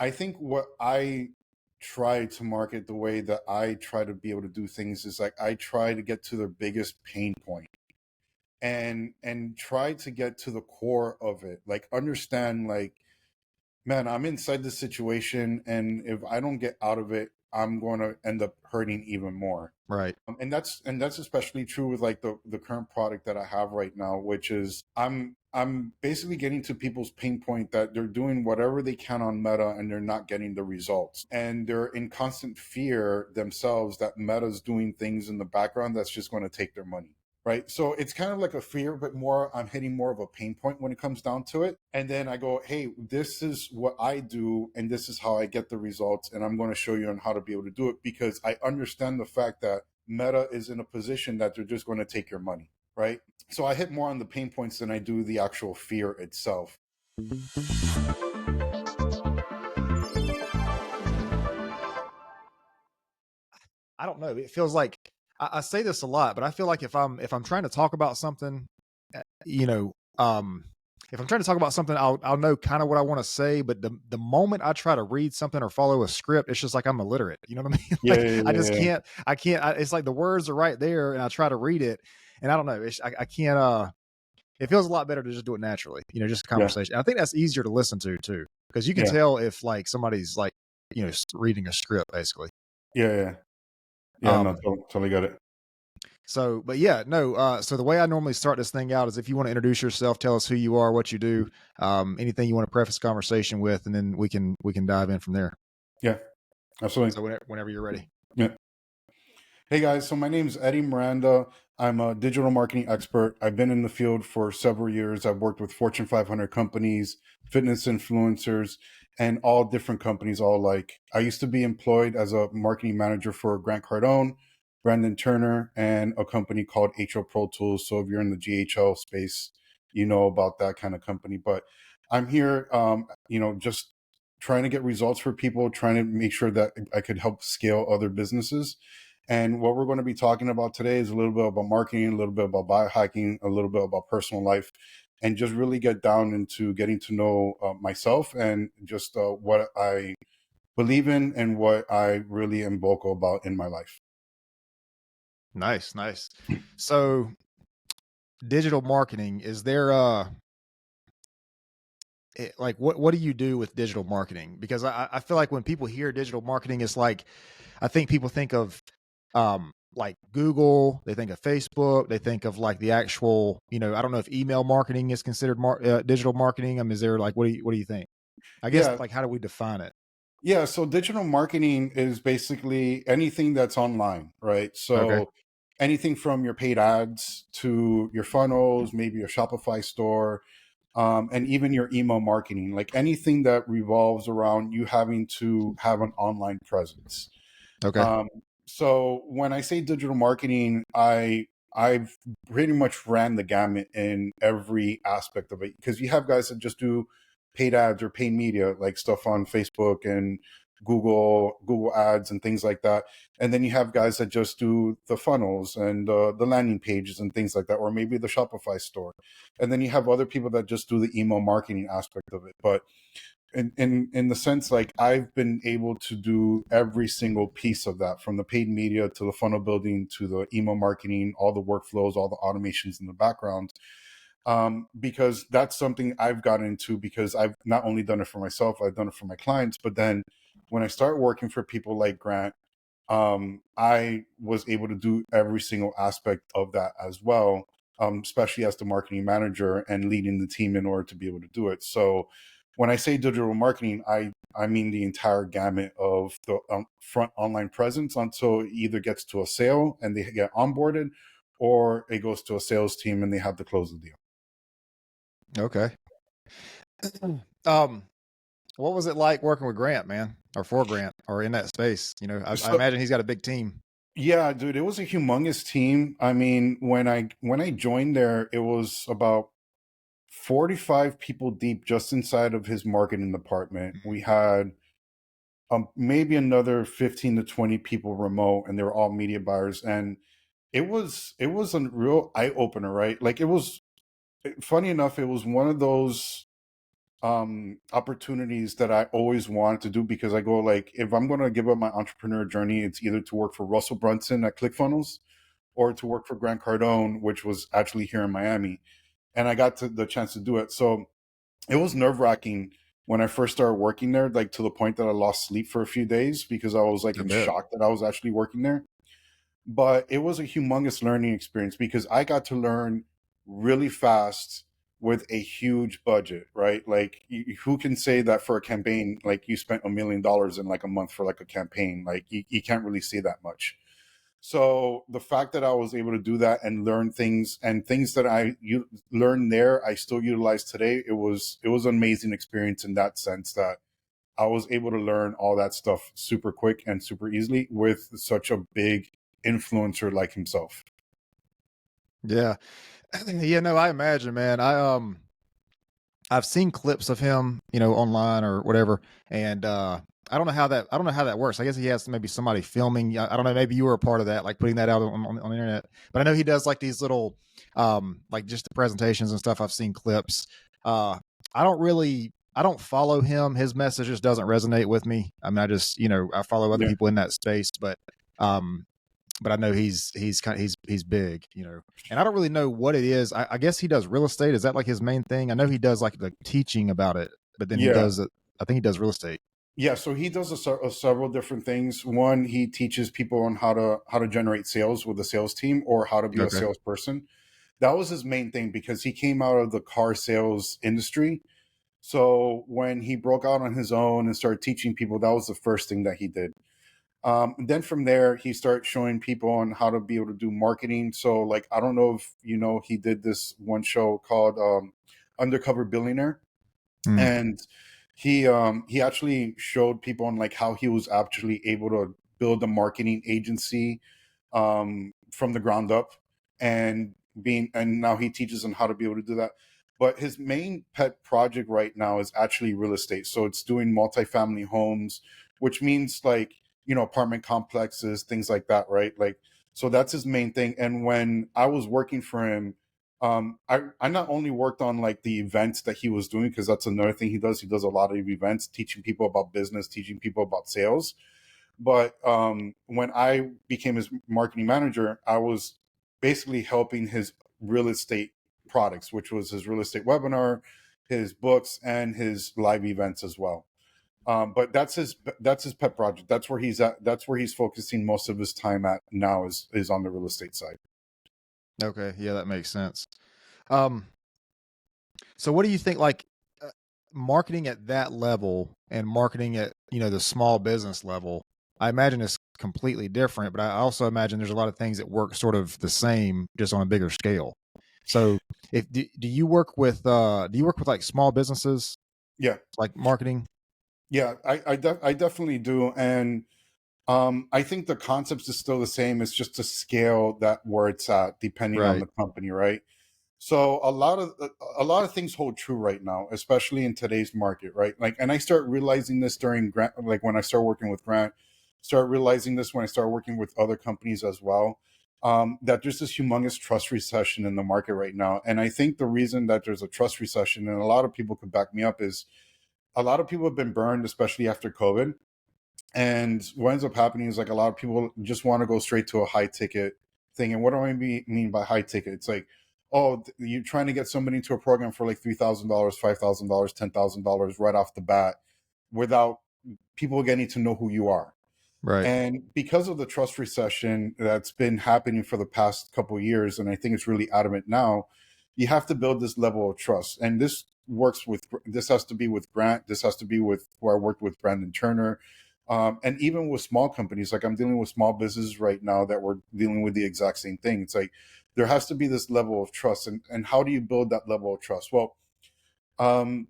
I think what I try to market, the way that I try to be able to do things, is like I try to get to the biggest pain point and try to get to the core of it. Like understand, like, man, I'm inside this situation, and if I don't get out of it, I'm going to end up hurting even more. Right. And that's especially true with like the current product that I have right now, which is I'm basically getting to people's pain point that they're doing whatever they can on Meta and they're not getting the results, and they're in constant fear themselves that Meta's doing things in the background that's just going to take their money. Right. So it's kind of like a fear, but more I'm hitting more of a pain point when it comes down to it. And then I go, hey, this is what I do, and this is how I get the results. And I'm going to show you on how to be able to do it, because I understand the fact that Meta is in a position that they're just going to take your money. Right. So I hit more on the pain points than I do the actual fear itself. I don't know. It feels like I say this a lot, but I feel like if I'm trying to talk about something, you know, if I'm trying to talk about something, I'll know kind of what I want to say. But the moment I try to read something or follow a script, it's just like I'm illiterate. You know what I mean? Yeah. Like Yeah. I just Yeah. can't. I can't. It's like the words are right there, and I try to read it, and I don't know. I can't. It feels a lot better to just do it naturally. Just a Yeah. conversation. I think that's easier to listen to too, because you can Yeah. tell if like somebody's like reading a script basically. Yeah. Yeah. Yeah. No, Um, totally got it. So, but yeah, no. So the way I normally start this thing out is if you want to introduce yourself, tell us who you are, what you do, anything you want to preface conversation with, and then we can dive in from there. Yeah. Absolutely. So whenever you're ready. Yeah. Hey guys, so my name is Eddy Miranda. I'm a digital marketing expert. I've been in the field for several years. I've worked with Fortune 500 companies, fitness influencers, and all different companies, all like. I used to be employed as a marketing manager for Grant Cardone, Brandon Turner, and a company called HO Pro Tools. So if you're in the GHL space, you know about that kind of company. But I'm here, just trying to get results for people, trying to make sure that I could help scale other businesses. And what we're going to be talking about today is a little bit about marketing, a little bit about biohacking, a little bit about personal life, and just really get down into getting to know myself and just what I believe in and what I really am vocal about in my life. Nice, nice. So digital marketing, is there like what do you do with digital marketing? Because I feel like when people hear digital marketing, it's like I think people think of like Google, they think of Facebook, they think of like the actual, I don't know if email marketing is considered digital marketing. I mean, is there like what do you think? I guess Yeah. like how do we define it? Yeah. So digital marketing is basically anything that's online, right? Okay. So anything from your paid ads to your funnels, maybe your Shopify store, and even your email marketing, like anything that revolves around you having to have an online presence. Okay. Um, so when I say digital marketing, I've pretty much ran the gamut in every aspect of it, because you have guys that just do paid ads or paid media, like stuff on Facebook and Google ads and things like that. And then you have guys that just do the funnels and the landing pages and things like that, or maybe the Shopify store. And then you have other people that just do the email marketing aspect of it. But in the sense, like, I've been able to do every single piece of that, from the paid media to the funnel building to the email marketing, all the workflows, all the automations in the background, because that's something I've gotten into, because I've not only done it for myself, I've done it for my clients. But then when I start working for people like Grant, I was able to do every single aspect of that as well, especially as the marketing manager and leading the team in order to be able to do it. So when I say digital marketing, I mean the entire gamut of the front online presence until it either gets to a sale and they get onboarded, or it goes to a sales team and they have to close the deal. Okay. um, what was it like working with Grant, man, or for Grant, or in that space? I So imagine he's got a big team. yeah, dude, it was a humongous team. I mean, when I joined there, it was about 45 people deep just inside of his marketing department. We had maybe another 15 to 20 people remote, and they were all media buyers. And it was a real eye opener, right? Like, it was funny enough, it was one of those opportunities that I always wanted to do, because I go like, if I'm going to give up my entrepreneur journey, it's either to work for Russell Brunson at ClickFunnels or to work for Grant Cardone, which was actually here in Miami. And I got the chance to do it. So it was nerve wracking when I first started working there, like to the point that I lost sleep for a few days because I was like I in bet. shock that I was actually working there. But it was a humongous learning experience because I got to learn really fast with a huge budget, right? Like, who can say that for a campaign, like you spent $1 million in like a month for like a campaign? Like, you can't really say that much. So the fact that I was able to do that and learn things, and things that learned there, I still utilize today. It was an amazing experience in that sense, that I was able to learn all that stuff super quick and super easily with such a big influencer like himself. Yeah. Yeah, no, I imagine, man. I've seen clips of him, online or whatever, and I don't know how that works. I guess he has maybe somebody filming. I don't know. Maybe you were a part of that, like putting that out on the internet. But I know he does like these little, like just the presentations and stuff. I've seen clips. Uh, I don't follow him. His message just doesn't resonate with me. I mean, I follow other Yeah. people in that space, um, but I know he's big, and I don't really know what it is. I guess he does real estate. Is that like his main thing? I know he does like the teaching about it, but then he Yeah. does it. I think he does real estate. Yeah, so he does several different things. One, he teaches people on how to generate sales with a sales team, or how to be a Okay. salesperson. That was his main thing because he came out of the car sales industry. So when he broke out on his own and started teaching people, that was the first thing that he did. Then from there, he started showing people on how to be able to do marketing. So, like, I don't know if you know, he did this one show called Undercover Billionaire, Mm, and he actually showed people on like how he was actually able to build a marketing agency from the ground up, and now he teaches them how to be able to do that. But his main pet project right now is actually real estate. So it's doing multifamily homes, which means like, apartment complexes, things like that, right? Like, so that's his main thing. And when I was working for him, I not only worked on like the events that he was doing, because that's another thing he does. He does a lot of events, teaching people about business, teaching people about sales. But when I became his marketing manager, I was basically helping his real estate products, which was his real estate webinar, his books, and his live events as well. But that's his pet project. That's where he's at. That's where he's focusing most of his time at now, is on the real estate side. okay. Yeah, that makes sense. Um, so what do you think? Like, marketing at that level and marketing at the small business level, I imagine it's completely different. But I also imagine there's a lot of things that work sort of the same, just on a bigger scale. So, if do you work with like small businesses, Yeah, like marketing? yeah, I definitely do, and I think the concepts is still the same. It's just to scale that where it's at, depending on Right. the company, right? So a lot of things hold true right now, especially in today's market, right? Like, and I start realizing this during Grant, like when I start working with Grant, start realizing this when I start working with other companies as well. That there's this humongous trust recession in the market right now, and I think the reason that there's a trust recession, and a lot of people could back me up, is a lot of people have been burned, especially after COVID. And what ends up happening is like a lot of people just want to go straight to a high ticket thing. And what do I mean by high ticket? It's like, oh, you're trying to get somebody into a program for like $3,000, $5,000, $10,000 right off the bat, without people getting to know who you are. Right. And because of the trust recession that's been happening for the past couple of years, and I think it's really adamant now, you have to build this level of trust. And this has to be with Grant, this has to be with where I worked with Brandon Turner. And even with small companies, like I'm dealing with small businesses right now that we're dealing with the exact same thing. It's like there has to be this level of trust. And how do you build that level of trust? Well, um,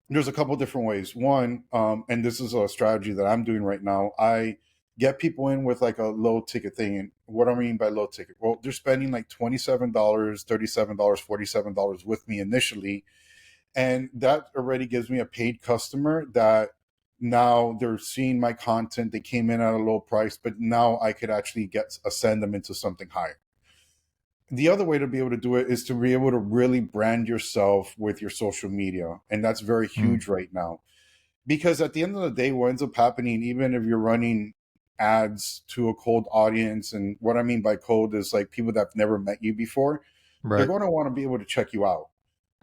there's a couple different ways. One, and this is a strategy that I'm doing right now. I get people in with like a low ticket thing. And what I mean by low ticket, well, they're spending like $27, $37, $47 with me initially. And that already gives me a paid customer that now they're seeing my content. They came in at a low price, but now I could actually send them into something higher. The other way to be able to do it is to be able to really brand yourself with your social media. And that's very Mm, huge right now. Because at the end of the day, what ends up happening, even if you're running ads to a cold audience, and what I mean by cold is like people that have never met you before, they're right, going to want to be able to check you out.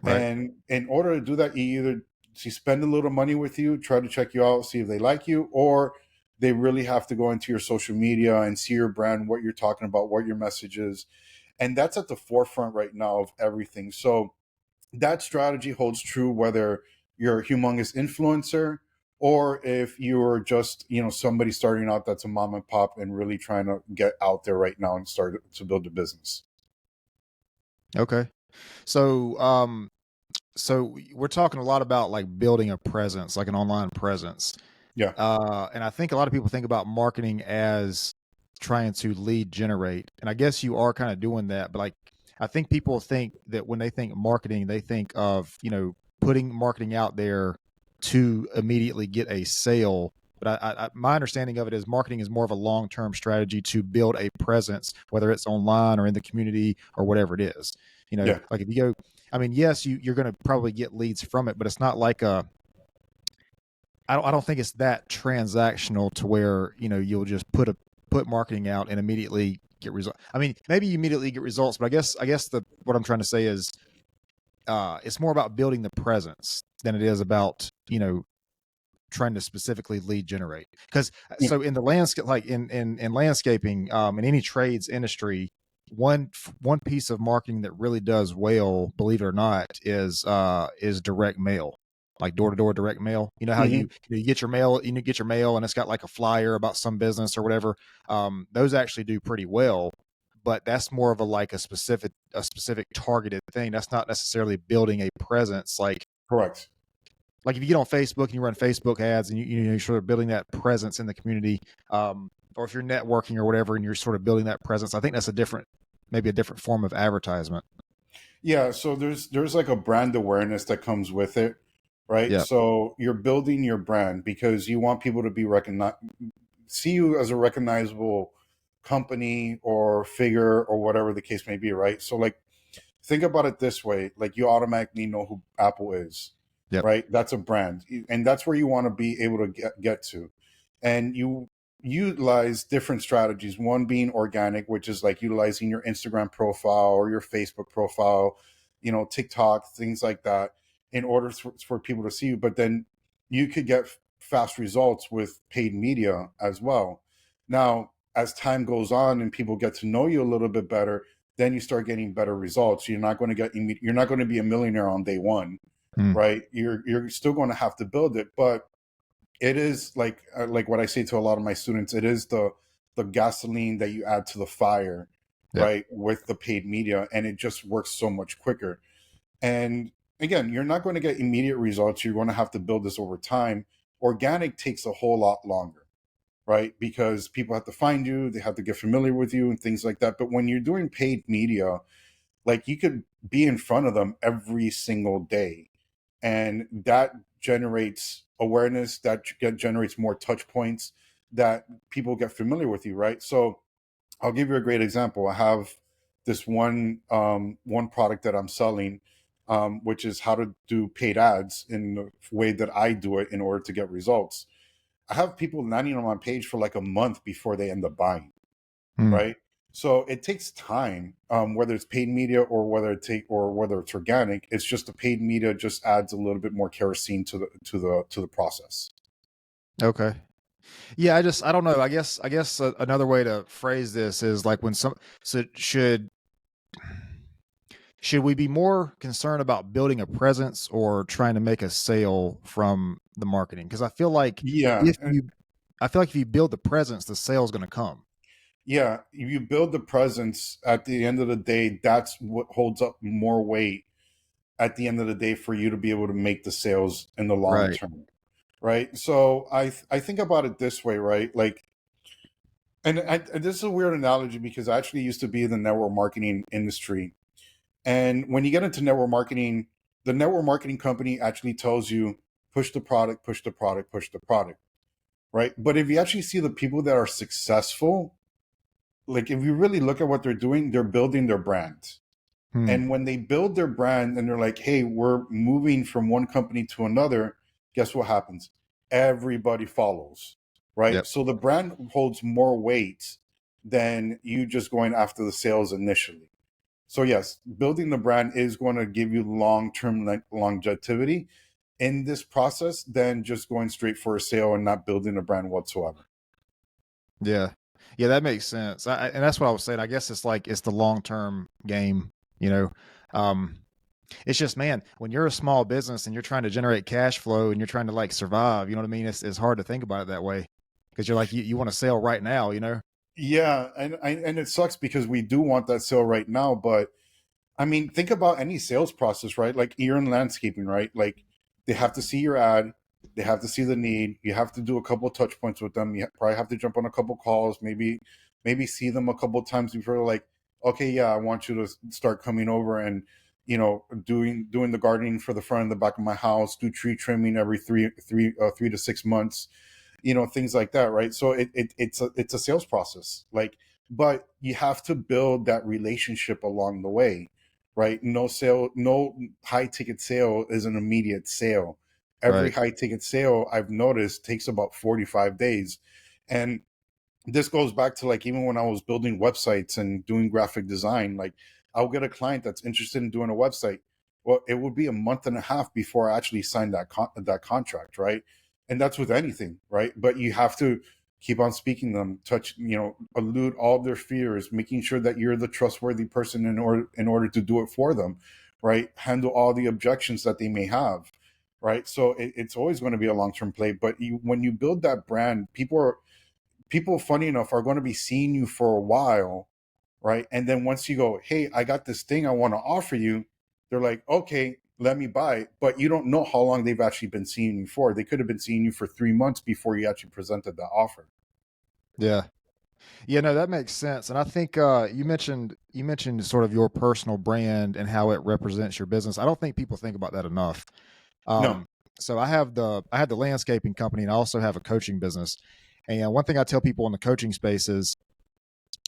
right. And in order to do that, you either spend a little money with you, try to check you out, see if they like you, or they really have to go into your social media and see your brand, what you're talking about, what your message is. And that's at the forefront right now of everything. So that strategy holds true whether you're a humongous influencer or if you're just, somebody starting out that's a mom and pop and really trying to get out there right now and start to build a business. Okay. So, so we're talking a lot about like building a presence, like an online presence. Yeah. And I think a lot of people think about marketing as trying to lead generate. And I guess you are kind of doing that, but like I think people think that when they think marketing, they think of, putting marketing out there to immediately get a sale. But my understanding of it is marketing is more of a long-term strategy to build a presence, whether it's online or in the community or whatever it is. Yeah. Like if you go, I mean, yes, you're going to probably get leads from it, but it's not like I don't think it's that transactional to where you'll just put marketing out and immediately get results. I mean, maybe you immediately get results, but I guess the what I'm trying to say is it's more about building the presence than it is about trying to specifically lead generate. Because Yeah. so in the landscape, like in landscaping, in any trades industry, one piece of marketing that really does well, believe it or not, is direct mail, like door to door direct mail. You know how Mhm. you get your mail, get your mail, and it's got like a flyer about some business or whatever. Those actually do pretty well, but that's more of a specific targeted thing. That's not necessarily building a presence Correct. like if you get on Facebook and you run Facebook ads and you're sort of building that presence in the community, or if you're networking or whatever and you're sort of building that presence, I think that's maybe a different form of advertisement. Yeah, so there's like a brand awareness that comes with it, right? Yeah. So you're building your brand because you want people to be see you as a recognizable company or figure or whatever the case may be, right? So like think about it this way, like you automatically know who Apple is, Yep. right? That's a brand. And that's where you want to be able to get to. And you utilize different strategies, one being organic, which is like utilizing your Instagram profile or your Facebook profile, TikTok, things like that, in order for people to see you. But then you could get fast results with paid media as well. Now, as time goes on and people get to know you a little bit better, then you start getting better results. You're not going to be a millionaire on day one, Mm, right? You're still going to have to build it, but it is like what I say to a lot of my students. It is the gasoline that you add to the fire, yep. right? With the paid media, and it just works so much quicker. And again, you're not going to get immediate results. You're going to have to build this over time. Organic takes a whole lot longer, right? Because people have to find you, they have to get familiar with you, and things like that. But when you're doing paid media, like you could be in front of them every single day, and that generates awareness, that generates more touch points, that people get familiar with you, right? So I'll give you a great example. I have this one product that I'm selling, which is how to do paid ads in the way that I do it in order to get results. I have people landing on my page for like a month before they end up buying, Mm, right? So it takes time, whether it's paid media or whether it's organic. It's just the paid media just adds a little bit more kerosene to the process. okay. Yeah. I don't know. I guess another way to phrase this is like when so should we be more concerned about building a presence or trying to make a sale from the marketing? Because Yeah, if you build the presence, the sale's going to come. yeah. If you build the presence, at the end of the day, that's what holds up more weight at the end of the day for you to be able to make the sales in the long Right. term, right? So I think about it this way, right? Like, and this is a weird analogy because I actually used to be in the network marketing industry. And when you get into network marketing, the network marketing company actually tells you push the product, push the product, push the product, right? But if you actually see the people that are successful, like if you really look at what they're doing, they're building their brand. Hmm. And when they build their brand and they're like, hey, we're moving from one company to another, guess what happens? Everybody follows, right? Yep. So the brand holds more weight than you just going after the sales initially. So yes, building the brand is going to give you long-term longevity in this process than just going straight for a sale and not building a brand whatsoever. Yeah. Yeah, that makes sense. And that's what I was saying. I guess it's like it's the long term game, you know. Um, it's just, man, when you're a small business and you're trying to generate cash flow and you're trying to like survive, you know what I mean? It's hard to think about it that way because you're like you want to sell right now, you know? Yeah, and it sucks because we do want that sale right now, but I mean, think about any sales process, right? Like you're in landscaping, right? Like they have to see your ad, they have to see the need. You have to do a couple of touch points with them. You probably have to jump on a couple calls, maybe see them a couple of times before, like, okay, yeah, I want you to start coming over and doing the gardening for the front and the back of my house, do tree trimming every 3 to 6 months, things like that, right? So it's a sales process, like, but you have to build that relationship along the way, right? No high ticket sale is an immediate sale. Every Right. high ticket sale I've noticed takes about 45 days. And this goes back to like even when I was building websites and doing graphic design, like I'll get a client that's interested in doing a website. Well, it would be a month and a half before I actually signed that contract, right? And that's with anything, right? But you have to keep on speaking to them, elude all their fears, making sure that you're the trustworthy person in order to do it for them, right? Handle all the objections that they may have, right? So it's always going to be a long term play. But when you build that brand, people funny enough are going to be seeing you for a while, right? And then once you go, hey, I got this thing I want to offer you, they're like, okay, let me buy it. But you don't know how long they've actually been seeing you for. They could have been seeing you for 3 months before you actually presented the offer. Yeah. Yeah, no, that makes sense. And I think you mentioned sort of your personal brand and how it represents your business. I don't think people think about that enough. No. Um, so I have the landscaping company and I also have a coaching business. And one thing I tell people in the coaching space is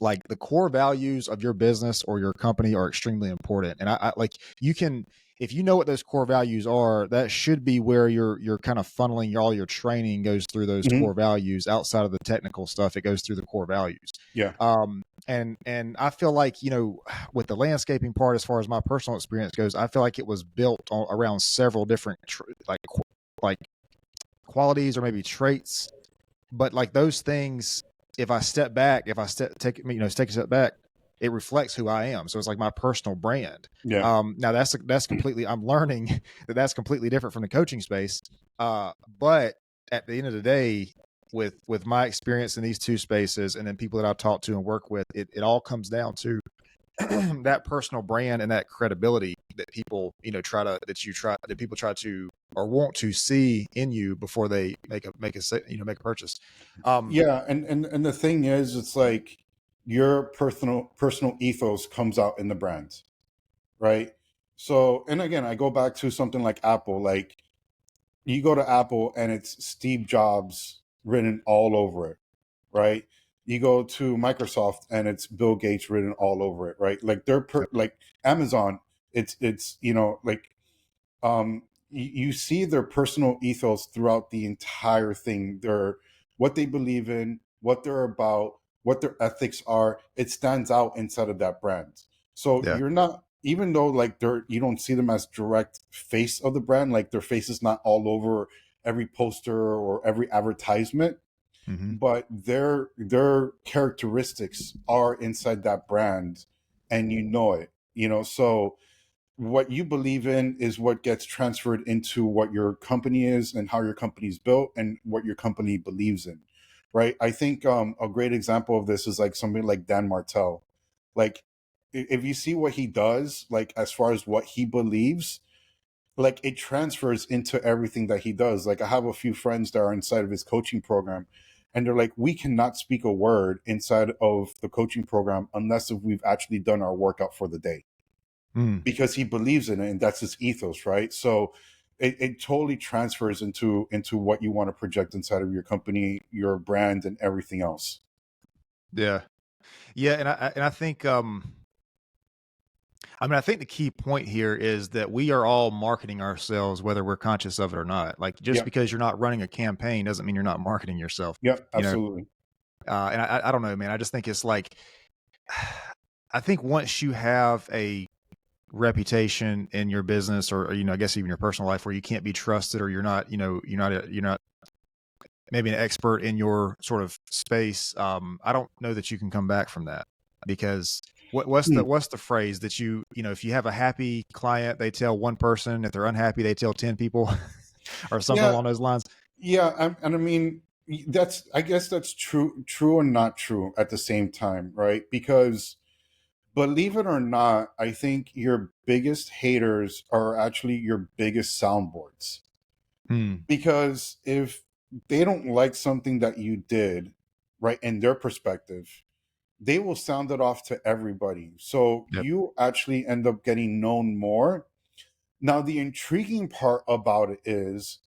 like the core values of your business or your company are extremely important. And I like you can if you know what those core values are, that should be where you're kind of funneling all your training goes through those Hmm. core values outside of the technical stuff. It goes through the core values. Yeah. And I feel like, with the landscaping part, as far as my personal experience goes, I feel like it was built around several different like qualities or maybe traits, but like those things, if I step back, if I take take a step back, it reflects who I am. So it's like my personal brand. Yeah. Now that's completely, I'm learning that that's completely different from the coaching space. But at the end of the day, with my experience in these two spaces and then people that I've talked to and work with, it all comes down to that personal brand and that credibility that people that people try to or want to see in you before they make a purchase. um Yeah. And the thing is, it's like your personal ethos comes out in the brand, right? So, and again, I go back to something like Apple. Like you go to Apple and it's Steve Jobs written all over it, right? You go to Microsoft and it's Bill Gates written all over it, right? Like like Amazon, it's like you see their personal ethos throughout the entire thing. Their what they believe in, what they're about, what their ethics are. It stands out inside of that brand. So yeah. you're not, even though like you don't see them as direct face of the brand, like their face is not all over every poster or every advertisement, Hmm. but their characteristics are inside that brand, and you know it. So what you believe in is what gets transferred into what your company is and how your company is built and what your company believes in, right? I think a great example of this is like somebody like Dan Martell. Like if you see what he does, like as far as what he believes, like it transfers into everything that he does. Like I have a few friends that are inside of his coaching program, and they're like, we cannot speak a word inside of the coaching program unless if we've actually done our workout for the day, Mm. because he believes in it and that's his ethos, right? So it totally transfers into what you want to project inside of your company, your brand, and everything else. Yeah. Yeah, and I think I mean, I think the key point here is that we are all marketing ourselves, whether we're conscious of it or not. Like, just Yep. because you're not running a campaign doesn't mean you're not marketing yourself. Yep. You know, Absolutely. and I don't know, man. I just think it's like, I think once you have a reputation in your business, or I guess even your personal life, where you can't be trusted, or you're not, you're not maybe an expert in your sort of space. I don't know that you can come back from that, because Hmm. what's the phrase that if you have a happy client, they tell one person; if they're unhappy, they tell 10 people, or something Yeah. along those lines. Yeah. And I mean, I guess that's true and not true at the same time, right? Because believe it or not, I think your biggest haters are actually your biggest soundboards. Hmm. Because if they don't like something that you did, right, in their perspective, they will sound it off to everybody. So Yep. you actually end up getting known more. Now, the intriguing part about it is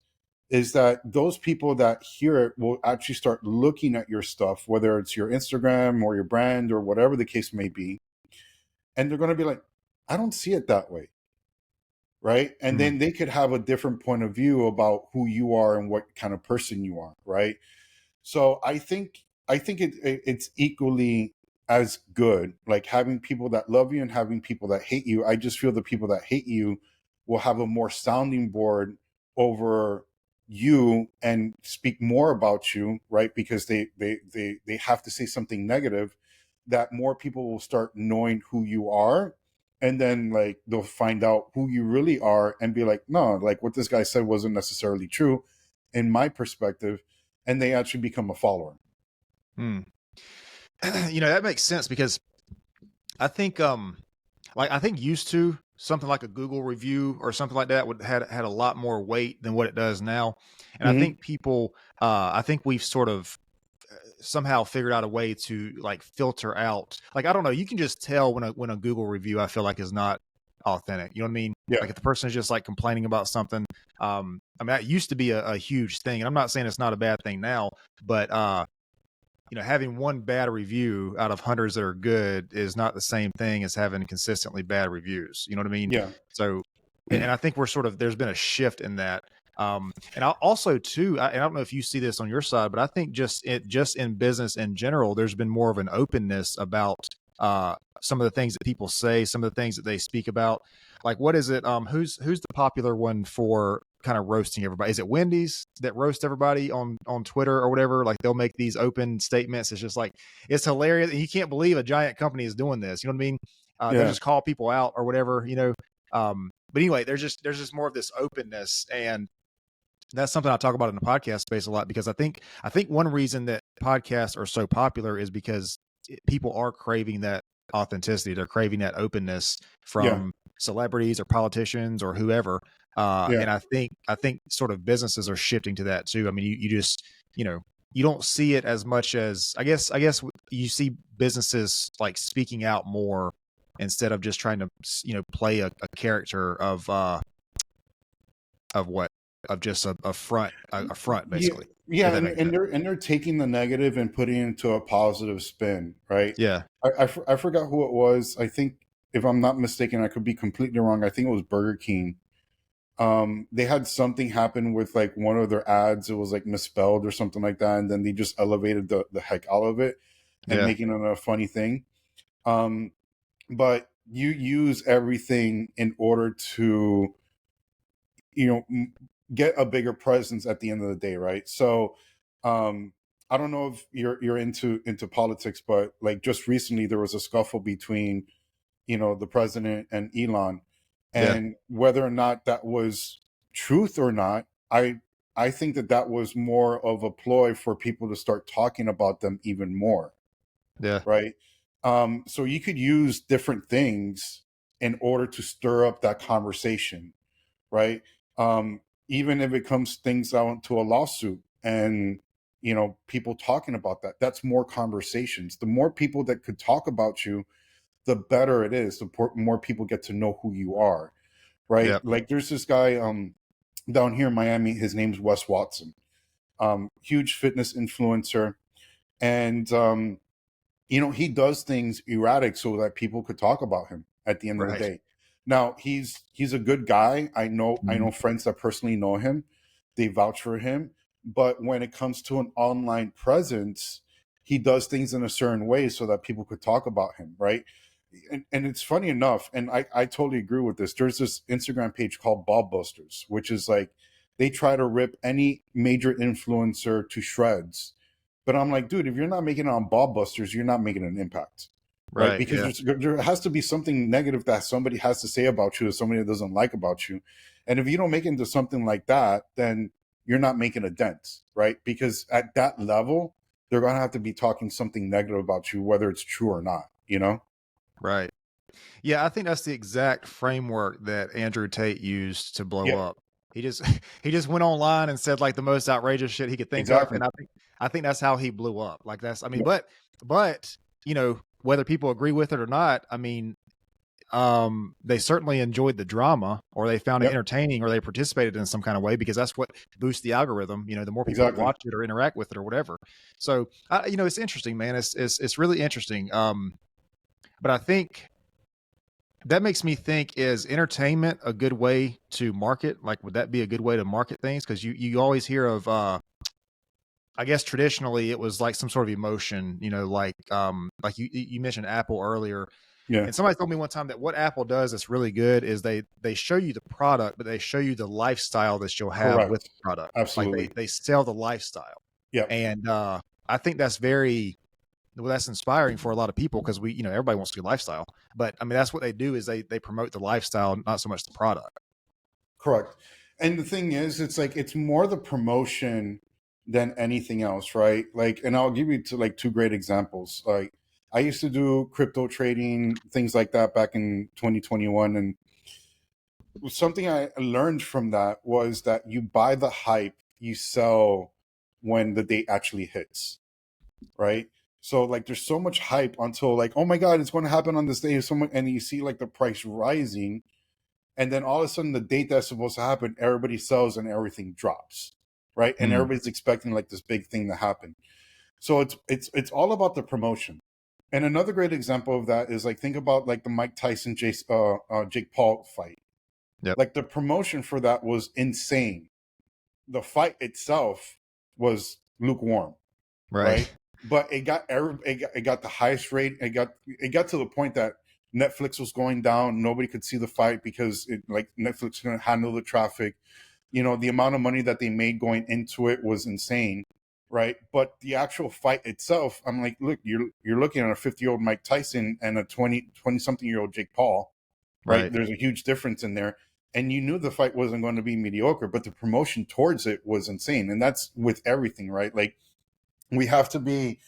that those people that hear it will actually start looking at your stuff, whether it's your Instagram or your brand or whatever the case may be, and they're going to be like, I don't see it that way, right? And Hmm. then they could have a different point of view about who you are and what kind of person you are, right? So I think it's equally as good, like having people that love you and having people that hate you. I just feel the people that hate you will have a more sounding board over you and speak more about you, right? Because they have to say something negative, that more people will start knowing who you are, and then like they'll find out who you really are and be like, no, like what this guy said wasn't necessarily true in my perspective, and they actually become a follower. Hmm. That makes sense, because I think I think used to something like a Google review or something like that would had a lot more weight than what it does now. And I Hmm. think people I think we've sort of somehow figured out a way to like filter out, like, I don't know, you can just tell when a Google review, I feel like, is not authentic. You know what I mean? Yeah, Like, if the person is just like complaining about something, I mean, that used to be a huge thing. And I'm not saying it's not a bad thing now, but having one bad review out of hundreds that are good is not the same thing as having consistently bad reviews. You know what I mean? yeah, So, and I think there's been a shift in that. And I also too, and I don't know if you see this on your side, but I think just in business in general, there's been more of an openness about some of the things that people say, some of the things that they speak about. Like, what is it? Who's the popular one for kind of roasting everybody? Is it Wendy's that roast everybody on Twitter or whatever? Like, they'll make these open statements. It's just like, it's hilarious, and you can't believe a giant company is doing this. You know what I mean? They'll yeah, just call people out or whatever. But anyway, there's just more of this openness, and that's something I talk about in the podcast space a lot, because I think one reason that podcasts are so popular is because people are craving that authenticity. They're craving that openness yeah, from celebrities or politicians or whoever. yeah, And I think sort of businesses are shifting to that too. I mean, you just, you don't see it as much as, I guess you see businesses like speaking out more, instead of just trying to, play a character of what of just a front, yeah, basically, if yeah. that And, makes and sense. they're taking the negative and putting it into a positive spin, right? Yeah, I forgot who it was. I think, if I'm not mistaken, I could be completely wrong. I think it was Burger King. They had something happen with like one of their ads. It was like misspelled or something like that, and then they just elevated the heck out of it and yeah, making it a funny thing. Um, but you use everything in order to, you know get a bigger presence at the end of the day, right? So um I don't know if you're into politics, but like just recently there was a scuffle between, the president and Elon, yeah, and whether or not that was truth or not, I think that that was more of a ploy for people to start talking about them even more, yeah, right? So you could use different things in order to stir up that conversation, right? Even if it comes things out to a lawsuit, and people talking about that, that's more conversations. The more people that could talk about you, the better it is. The more people get to know who you are, right? yeah, Like there's this guy down here in Miami. His name's Wes Watson. Huge fitness influencer, and he does things erratic so that people could talk about him at the end of the Right. day. Now he's a good guy. I know Mhm. friends that personally know him. They vouch for him. But when it comes to an online presence, he does things in a certain way so that people could talk about him, right? And it's funny enough, and I totally agree with this. There's this Instagram page called Bob Busters, which is like they try to rip any major influencer to shreds. But I'm like, dude, if you're not making it on Bob Busters, you're not making an impact, right? Right. Because Yeah. there has to be something negative that somebody has to say about you, or somebody that doesn't like about you. And if you don't make it into something like that, then you're not making a dent, right? Because at that level, they're going to have to be talking something negative about you, whether it's true or not, you know? Right. Yeah, I think that's the exact framework that Andrew Tate used to blow Yeah, up. He just he just went online and said like the most outrageous shit he could think of, exactly. and I think that's how he blew up. Like that's I mean, Yeah, but whether people agree with it or not, I mean, they certainly enjoyed the drama, or they found it yep, entertaining, or they participated in some kind of way because that's what boosts the algorithm. The more people that exactly. watch it or interact with it or whatever. So, it's interesting, man. It's really interesting. But I think that makes me think, is entertainment a good way to market? Like, would that be a good way to market things? Because you always hear of, I guess traditionally it was like some sort of emotion, like you mentioned Apple earlier, Yeah, and somebody told me one time that what Apple does that's really good is they show you the product, but they show you the lifestyle that you'll have with correct. the product. Like they Absolutely. they sell the lifestyle, Yep. and I think that's very well, that's inspiring for a lot of people because everybody wants a good lifestyle, but I mean that's what they do is they promote the lifestyle, not so much the product. Correct. And the thing is, it's like it's more the promotion than anything else, right? Like, and I'll give you like two great examples. Like, I used to do crypto trading, things like that back in 2021, and something I learned from that was that you buy the hype, you sell when the date actually hits, right? So like, there's so much hype until like, oh my god, it's going to happen on this day. Someone and you see like the price rising, and then all of a sudden the date that's supposed to happen, everybody sells and everything drops, right? And Hmm. everybody's expecting like this big thing to happen. So it's all about the promotion. And another great example of that is like, think about like the Mike Tyson Jake Paul fight. Yep. Like the promotion for that was insane. The fight itself was lukewarm, Right. right? But it got the highest rate. It got to the point that Netflix was going down. Nobody could see the fight because like Netflix couldn't handle the traffic. The amount of money that they made going into it was insane, right? But the actual fight itself, I'm like, look, you're looking at a 50-year-old Mike Tyson and a 20 something year old Jake Paul, right? Right. There's a huge difference in there. And you knew the fight wasn't going to be mediocre, but the promotion towards it was insane. And that's with everything, right? Like, we have to be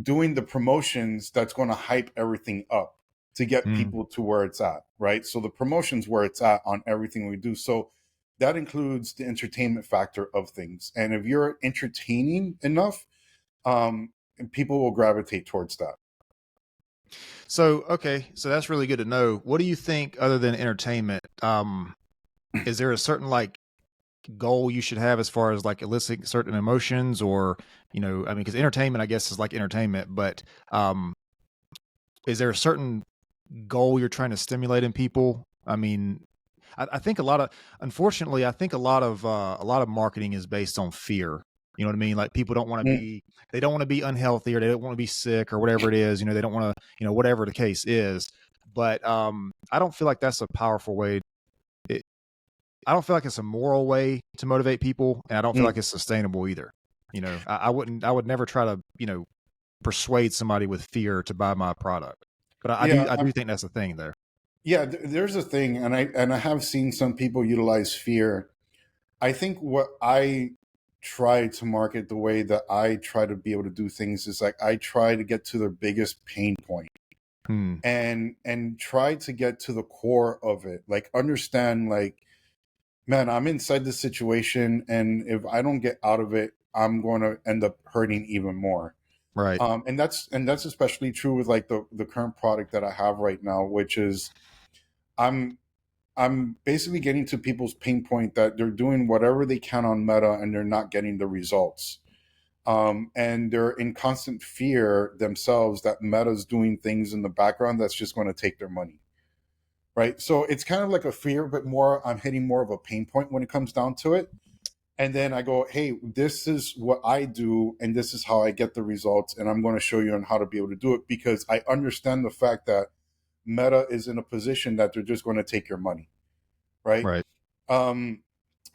doing the promotions that's going to hype everything up to get Mm. people to where it's at, right? So the promotions where it's at on everything we do. So that includes the entertainment factor of things. And if you're entertaining enough, people will gravitate towards that. So okay, so that's really good to know. What do you think other than entertainment? Is there a certain like goal you should have as far as like eliciting certain emotions, or I mean, because entertainment, I guess, is like entertainment, but um, is there a certain goal you're trying to stimulate in people? I mean, I think unfortunately, I think a lot of marketing is based on fear. You know what I mean? Like people Mm, they don't want to be unhealthy, or they don't want to be sick, or whatever it is. They don't want to, whatever the case is. But I don't feel like that's a powerful way. It, I don't feel like it's a moral way to motivate people, and I don't feel mm. like it's sustainable either. I would never try to, persuade somebody with fear to buy my product. But Yeah, I do think that's a thing there. yeah. There's a thing, and I have seen some people utilize fear. I think what I try to market, the way that I try to be able to do things, is like I try to get to their biggest pain point Hmm. and try to get to the core of it. Like, understand, like, man, I'm inside this situation, and if I don't get out of it, I'm going to end up hurting even more. Right. And that's especially true with like the current product that I have right now, which is I'm I'm basically getting to people's pain point that they're doing whatever they can on Meta and they're not getting the results. and they're in constant fear themselves that Meta's doing things in the background that's just going to take their money, right? So it's kind of like a fear, but more I'm hitting more of a pain point when it comes down to it. And then I go, hey, this is what I do, and this is how I get the results, and I'm going to show you on how to be able to do it, because I understand the fact that Meta is in a position that they're just going to take your money, right? Right. Um,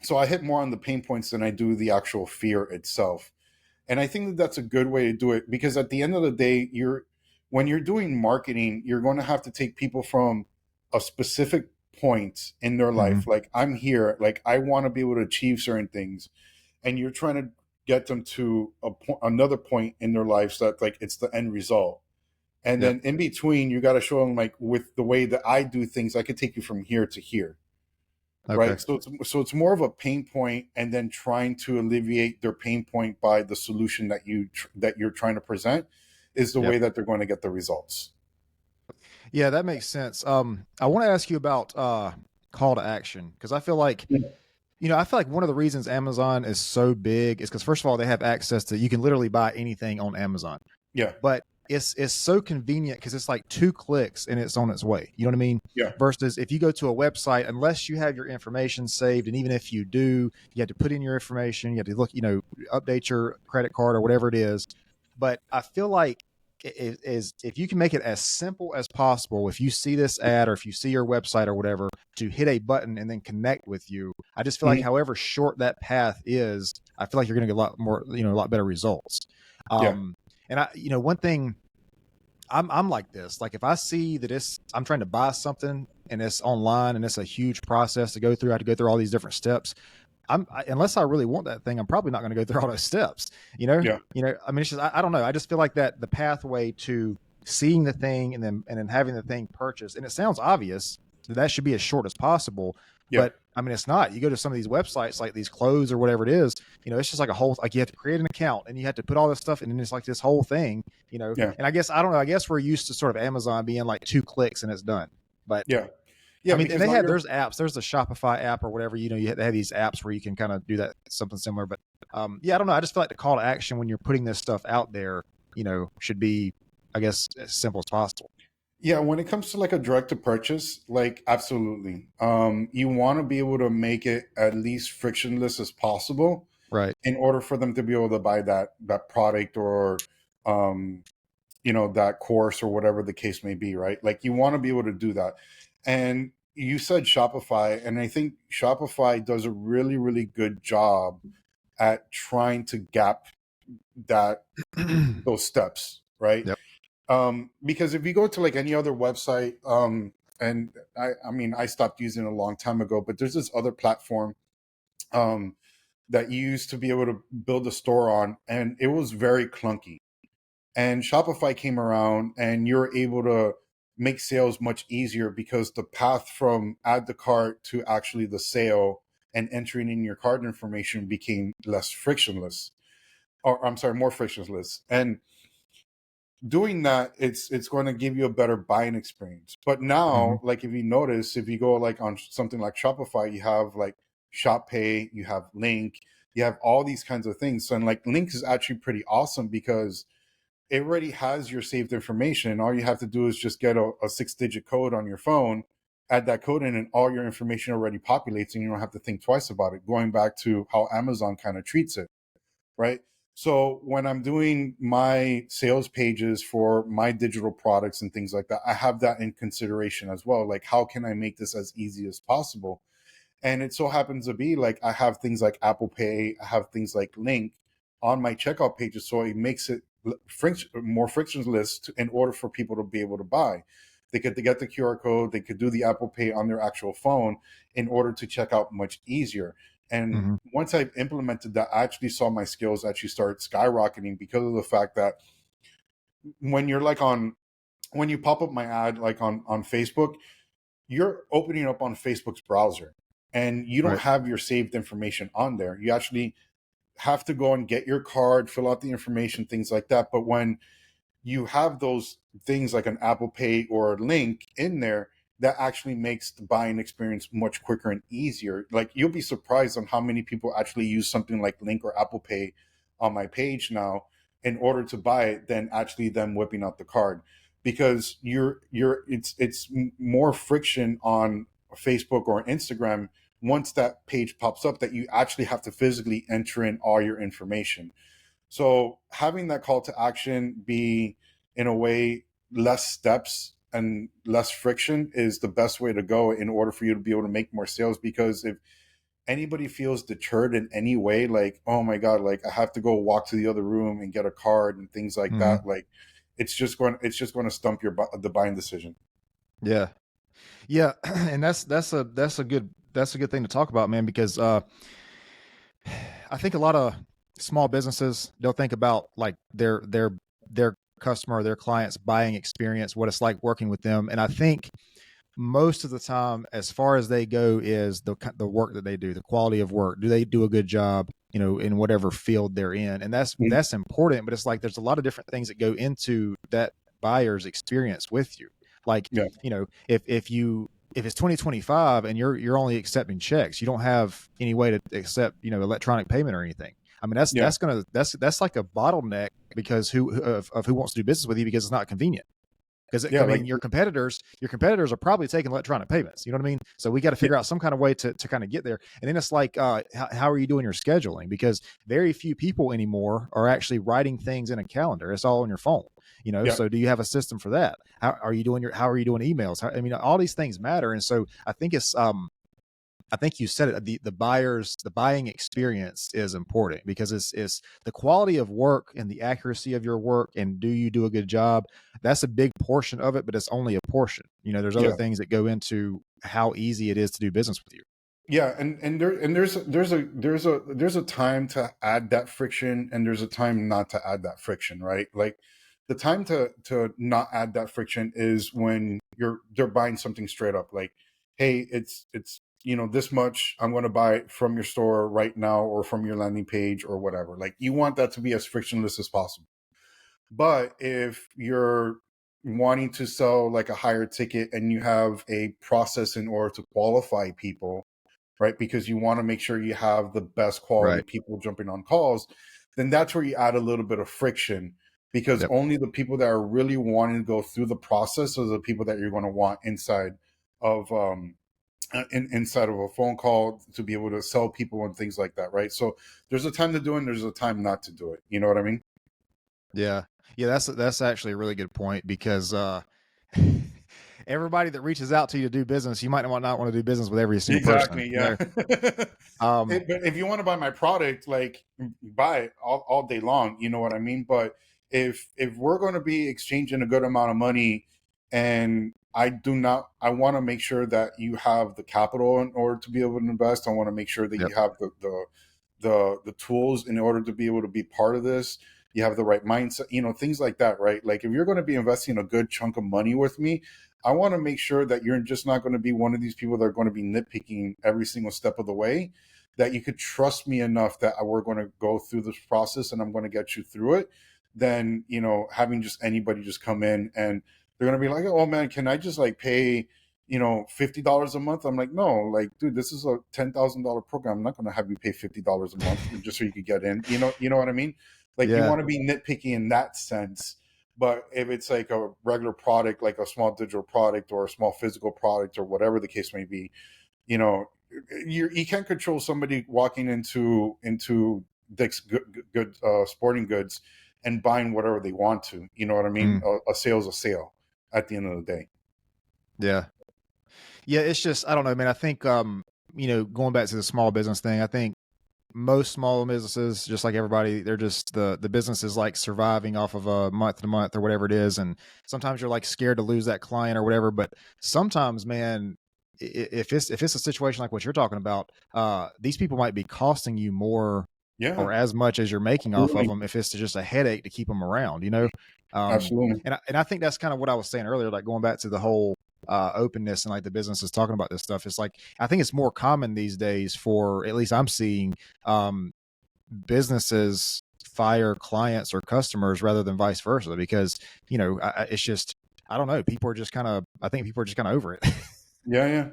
so I hit more on the pain points than I do the actual fear itself. And I think that that's a good way to do it, because at the end of the day, when you're doing marketing, you're going to have to take people from a specific point in their Mm-hmm. life. Like, I'm here, like I want to be able to achieve certain things, and you're trying to get them to another point in their lives that like it's the end result. And Yep. then in between, you got to show them like, with the way that I do things, I could take you from here to here, Okay. right? So it's more of a pain point, and then trying to alleviate their pain point by the solution that you're trying to present is the Yep. way that they're going to get the results. Yeah, that makes sense. I want to ask you about call to action, because I feel like, I feel like one of the reasons Amazon is so big is because, first of all, they have access to, you can literally buy anything on Amazon, Yeah, but it's so convenient because it's like 2 clicks and it's on its way. You know what I mean? yeah, Versus if you go to a website, unless you have your information saved, and even if you do, you have to put in your information, you have to look, update your credit card or whatever it is. But I feel like is if you can make it as simple as possible, if you see this ad or if you see your website or whatever, to hit a button and then connect with you, I just feel like mhm, however short that path is, I feel like you're going to get a lot more, a lot better results. yeah, And one thing, I'm like this. Like if I see that I'm trying to buy something and it's online and it's a huge process to go through, I have to go through all these different steps. Unless I really want that thing, I'm probably not going to go through all those steps. yeah, I mean, it's just, I don't know. I just feel like that the pathway to seeing the thing and then having the thing purchased, and it sounds obvious that should be as short as possible, yeah, but I mean, it's not. You go to some of these websites, like these clothes or whatever it is, it's just like a whole, like you have to create an account and you have to put all this stuff in, and it's like this whole thing, yeah, and I guess, I don't know, I guess we're used to sort of Amazon being like 2 clicks and it's done. But yeah, I yeah. mean, and Because they all have, your there's apps. There's the Shopify app or whatever. They have these apps where you can kind of do that, something similar. But yeah, I don't know. I just feel like the call to action when you're putting this stuff out there, should be, I guess, as simple as possible. Yeah, when it comes to like a direct to purchase, like absolutely. You want to be able to make it at least frictionless as possible Right. in order for them to be able to buy that product, or um that course, or whatever the case may be, right? Like you want to be able to do that. And you said Shopify, and I think Shopify does a really, really good job at trying to gap that those steps, right? Yep. Because if you go to like any other website, and I mean, I stopped using it a long time ago, but there's this other platform um, that you used to be able to build a store on, and it was very clunky. And Shopify came around, and you're able to make sales much easier, because the path from add the cart to actually the sale and entering in your card information became less frictionless, or I'm sorry, more frictionless. And doing that, it's going to give you a better buying experience. But Hmm. now, like if you notice, if you go like on something like Shopify, you have like Shop Pay, you have Link, you have all these kinds of things. So, and like Link is actually pretty awesome, because it already has your saved information. All you have to do is just get a 6-digit code on your phone, add that code in, and all your information already populates, and you don't have to think twice about it. Going back to how Amazon kind of treats it, right? So when I'm doing my sales pages for my digital products and things like that, I have that in consideration as well. Like, how can I make this as easy as possible? And it so happens to be like I have things like Apple Pay, I have things like Link on my checkout pages, so it makes it more frictionless in order for people to be able to buy. They could get the QR code, they could do the Apple Pay on their actual phone in order to check out much easier. And Hmm. once I implemented that, I actually saw my skills actually start skyrocketing, because of the fact that when you're like when you pop up my ad like on Facebook, you're opening up on Facebook's browser, and you don't Right. have your saved information on there. You actually have to go and get your card, fill out the information, things like that. But when you have those things like an Apple Pay or a Link in there, that actually makes the buying experience much quicker and easier. Like, you'll be surprised on how many people actually use something like Link or Apple Pay on my page now in order to buy it than actually them whipping out the card, because it's more friction on Facebook or Instagram once that page pops up, that you actually have to physically enter in all your information. So having that call to action be, in a way, less steps and less friction is the best way to go in order for you to be able to make more sales. Because if anybody feels deterred in any way, like, oh my God, like I have to go walk to the other room and get a card and things like Mm-hmm. that, like it's just going to stump the buying decision. Yeah. Yeah. And that's a good thing to talk about, man, because I think a lot of small businesses, they'll think about like their customer, their clients buying experience, what it's like working with them. And I think most of the time, as far as they go, is the work that they do, the quality of work. Do they do a good job, in whatever field they're in? And Mhm. that's important, but it's like there's a lot of different things that go into that buyer's experience with you. Like, Yeah, if it's 2025 and you're only accepting checks, you don't have any way to accept, electronic payment or anything. I mean, yeah, that's like a bottleneck because of who wants to do business with you, because it's not convenient. Because yeah, I like mean, your competitors are probably taking electronic payments. You know what I mean? So we got to yeah, figure out some kind of way to kind of get there. And then it's like, how are you doing your scheduling? Because very few people anymore are actually writing things in a calendar. It's all on your phone. yeah, So do you have a system for that? How are you doing emails? I mean, all these things matter. And so I think you said it. The buying experience is important, because it's the quality of work and the accuracy of your work, and do you do a good job? That's a big portion of it, but it's only a portion. There's other yeah. things that go into how easy it is to do business with you. Yeah, there's a time to add that friction, and there's a time not to add that friction, right? Like the time to not add that friction is when they're buying something straight up, like, hey, it's this much, I'm going to buy it from your store right now or from your landing page or whatever. Like you want that to be as frictionless as possible. But if you're wanting to sell like a higher ticket and you have a process in order to qualify people, right? Because you want to make sure you have the best quality Right. people jumping on calls, then that's where you add a little bit of friction, because Yep. only the people that are really wanting to go through the process are the people that you're going to want inside of inside of a phone call to be able to sell people and things like that, right? So there's a time to do it and there's a time not to do it. You know what I mean? Yeah. Yeah. That's actually a really good point, because everybody that reaches out to you to do business, you might not want to do business with every single person. Exactly. Yeah. Um, But if you want to buy my product, like buy it all day long. You know what I mean? But if we're going to be exchanging a good amount of money, and I want to make sure that you have the capital in order to be able to invest. I want to make sure that yep. you have the tools in order to be able to be part of this. You have the right mindset, things like that, right? Like if you're going to be investing a good chunk of money with me, I want to make sure that you're just not going to be one of these people that are going to be nitpicking every single step of the way, that you could trust me enough that we're going to go through this process and I'm going to get you through it. Then, having just anybody just come in and they're going to be like, oh man, can I just like pay, $50 a month? I'm like, no, like, dude, this is a $10,000 program. I'm not going to have you pay $50 a month just so you could get in. You know what I mean? Like you Yeah. want to be nitpicky in that sense. But if it's like a regular product, like a small digital product or a small physical product or whatever the case may be, you know, you can't control somebody walking into Dick's good sporting goods and buying whatever they want to. You know what I mean? Mm, A sale's a sale at the end of the day. yeah. Yeah. It's just, I don't know, man. I think, going back to the small business thing, I think most small businesses, just like everybody, they're just the business is like surviving off of a month to month or whatever it is. And sometimes you're like scared to lose that client or whatever. But sometimes, man, if it's a situation like what you're talking about, these people might be costing you more Yeah, or as much as you're making off of absolutely, them, if it's just a headache to keep them around. absolutely. And I think that's kind of what I was saying earlier, like going back to the whole openness and like the businesses talking about this stuff. It's like, I think it's more common these days for, at least I'm seeing, um, businesses fire clients or customers rather than vice versa, because, it's just, I don't know. I think people are just kind of over it. Yeah, yeah,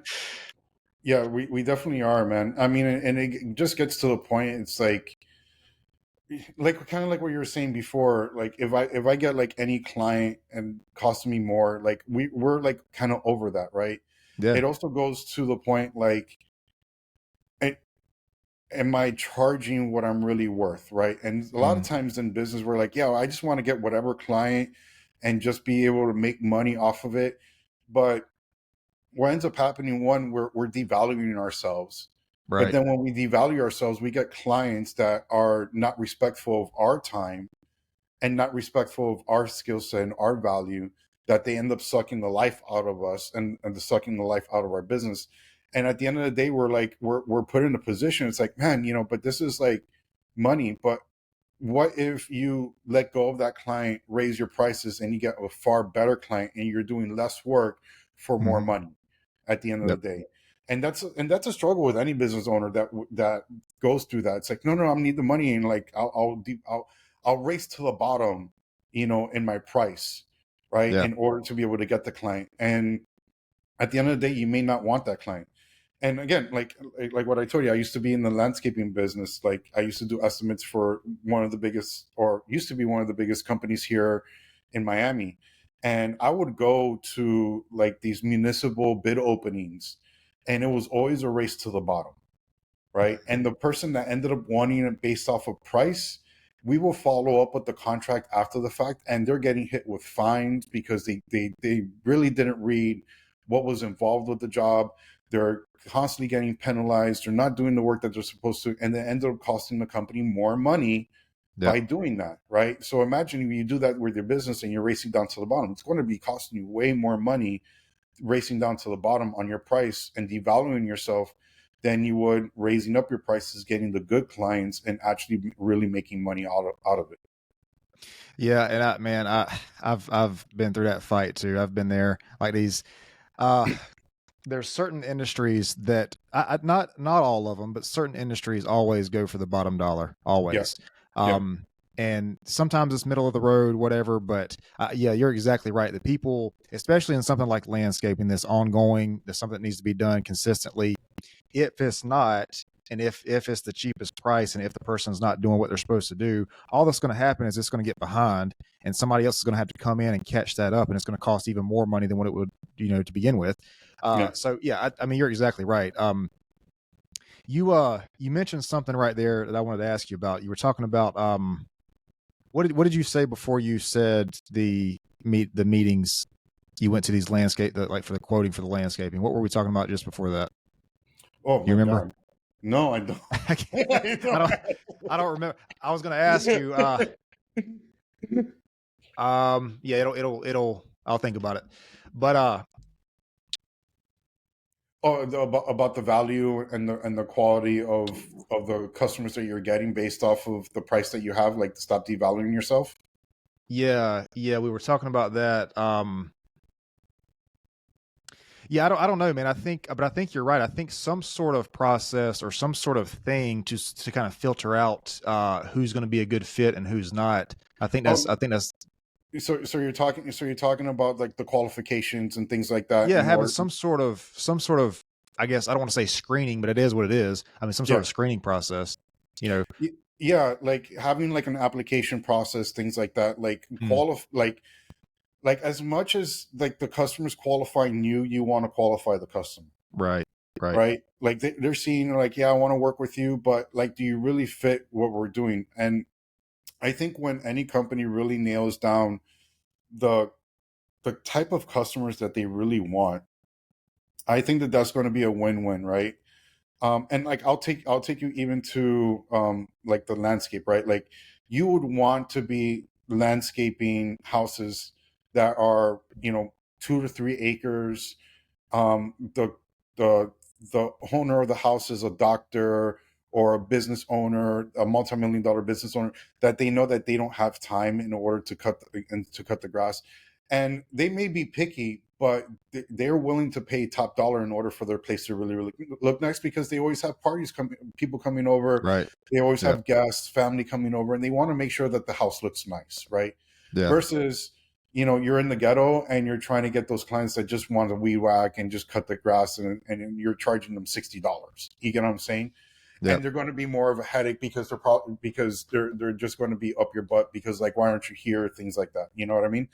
yeah. We definitely are, man. I mean, and it just gets to the point. It's like like kind of like what you were saying before, like if I get like any client and costing me more, like we're like kind of over that, right? Yeah. It also goes to the point like, a- am I charging what I'm really worth, right? And a lot of Mm, times in business we're like, yeah, I just want to get whatever client and just be able to make money off of it. But what ends up happening, one, we're devaluing ourselves. But right. then when we devalue ourselves, we get clients that are not respectful of our time and not respectful of our skill set and our value, that they end up sucking the life out of us and sucking the life out of our business. And at the end of the day, we're like, we're put in a position. It's like, man, but this is like money. But what if you let go of that client, raise your prices, and you get a far better client, and you're doing less work for more Hmm. money at the end of Yep. the day? And that's a struggle with any business owner that goes through that. It's like, no, I need the money, and like I'll race to the bottom, in my price, right, Yeah. in order to be able to get the client. And at the end of the day, you may not want that client. And again, like what I told you, I used to be in the landscaping business. Like I used to do estimates for one of the biggest, or used to be one of the biggest companies here in Miami. And I would go to like these municipal bid openings, and it was always a race to the bottom, right? And the person that ended up wanting it based off of price, we will follow up with the contract after the fact, and they're getting hit with fines because they really didn't read what was involved with the job. They're constantly getting penalized. They're not doing the work that they're supposed to, and they ended up costing the company more money Yep. by doing that, right? So imagine if you do that with your business and you're racing down to the bottom, it's going to be costing you way more money racing down to the bottom on your price and devaluing yourself than you would raising up your prices, getting the good clients, and actually really making money out of it. Yeah. And man, I've been through that fight too. I've been there. Like these, uh, there's certain industries that not all of them, but certain industries always go for the bottom dollar, Yeah, always. yeah, Um, and sometimes it's middle of the road, whatever. But yeah, you're exactly right. The people, especially in something like landscaping, that's ongoing, that's something that needs to be done consistently. If it's not, and if it's the cheapest price, and if the person's not doing what they're supposed to do, all that's going to happen is it's going to get behind, and somebody else is going to have to come in and catch that up, and it's going to cost even more money than what it would, to begin with. yeah. So yeah, I mean, you're exactly right. You mentioned something right there that I wanted to ask you about. You were talking about what did you say before you said the meetings you went to, these landscape, like for the quoting for the landscaping? What were we talking about just before that? Oh You my remember? god, no, I don't. I can't, I I don't. don't I don't remember. I was going to ask you. Yeah, it'll. I'll think about it. But Oh, about the value and the quality of the customers that you're getting based off of the price that you have, like to stop devaluing yourself. yeah, we were talking about that. Yeah, I don't know, man. But I think you're right. I think some sort of process or some sort of thing to kind of filter out who's going to be a good fit and who's not. Oh, I think that's so you're talking about like the qualifications and things like that yeah, in having order. some sort of, I guess I don't want to say screening, but it is what it is. I mean, some sort Yeah. of screening process. You know. Yeah, like having like an application process, things like that, like Mm, like as much as like the customer's qualifying you, you want to qualify the customer, right. Right. right? Like they're seeing like, yeah, I want to work with you, but like, do you really fit what we're doing? And I think when any company really nails down the the type of customers that they really want, I think that that's going to be a win-win, right? And like I'll take you even to like the landscape, right? Like you would want to be landscaping houses that are 2 to 3 acres. Um the the the owner of the house is a doctor or a business owner, a multi-million dollar business owner, that they know that they don't have time in order to cut the grass, and they may be picky, but they're willing to pay top dollar in order for their place to really really look nice, because they always have parties coming, people coming over, Right. they always Yeah. have guests, family coming over, and they want to make sure that the house looks nice, right? Yeah. Versus, you're in the ghetto and you're trying to get those clients that just want to weed whack and just cut the grass, and you're charging them $60. You get what I'm saying? Yep. and they're going to be more of a headache because they're probably because they're just going to be up your butt because like why aren't you here, things like that, you know what I mean?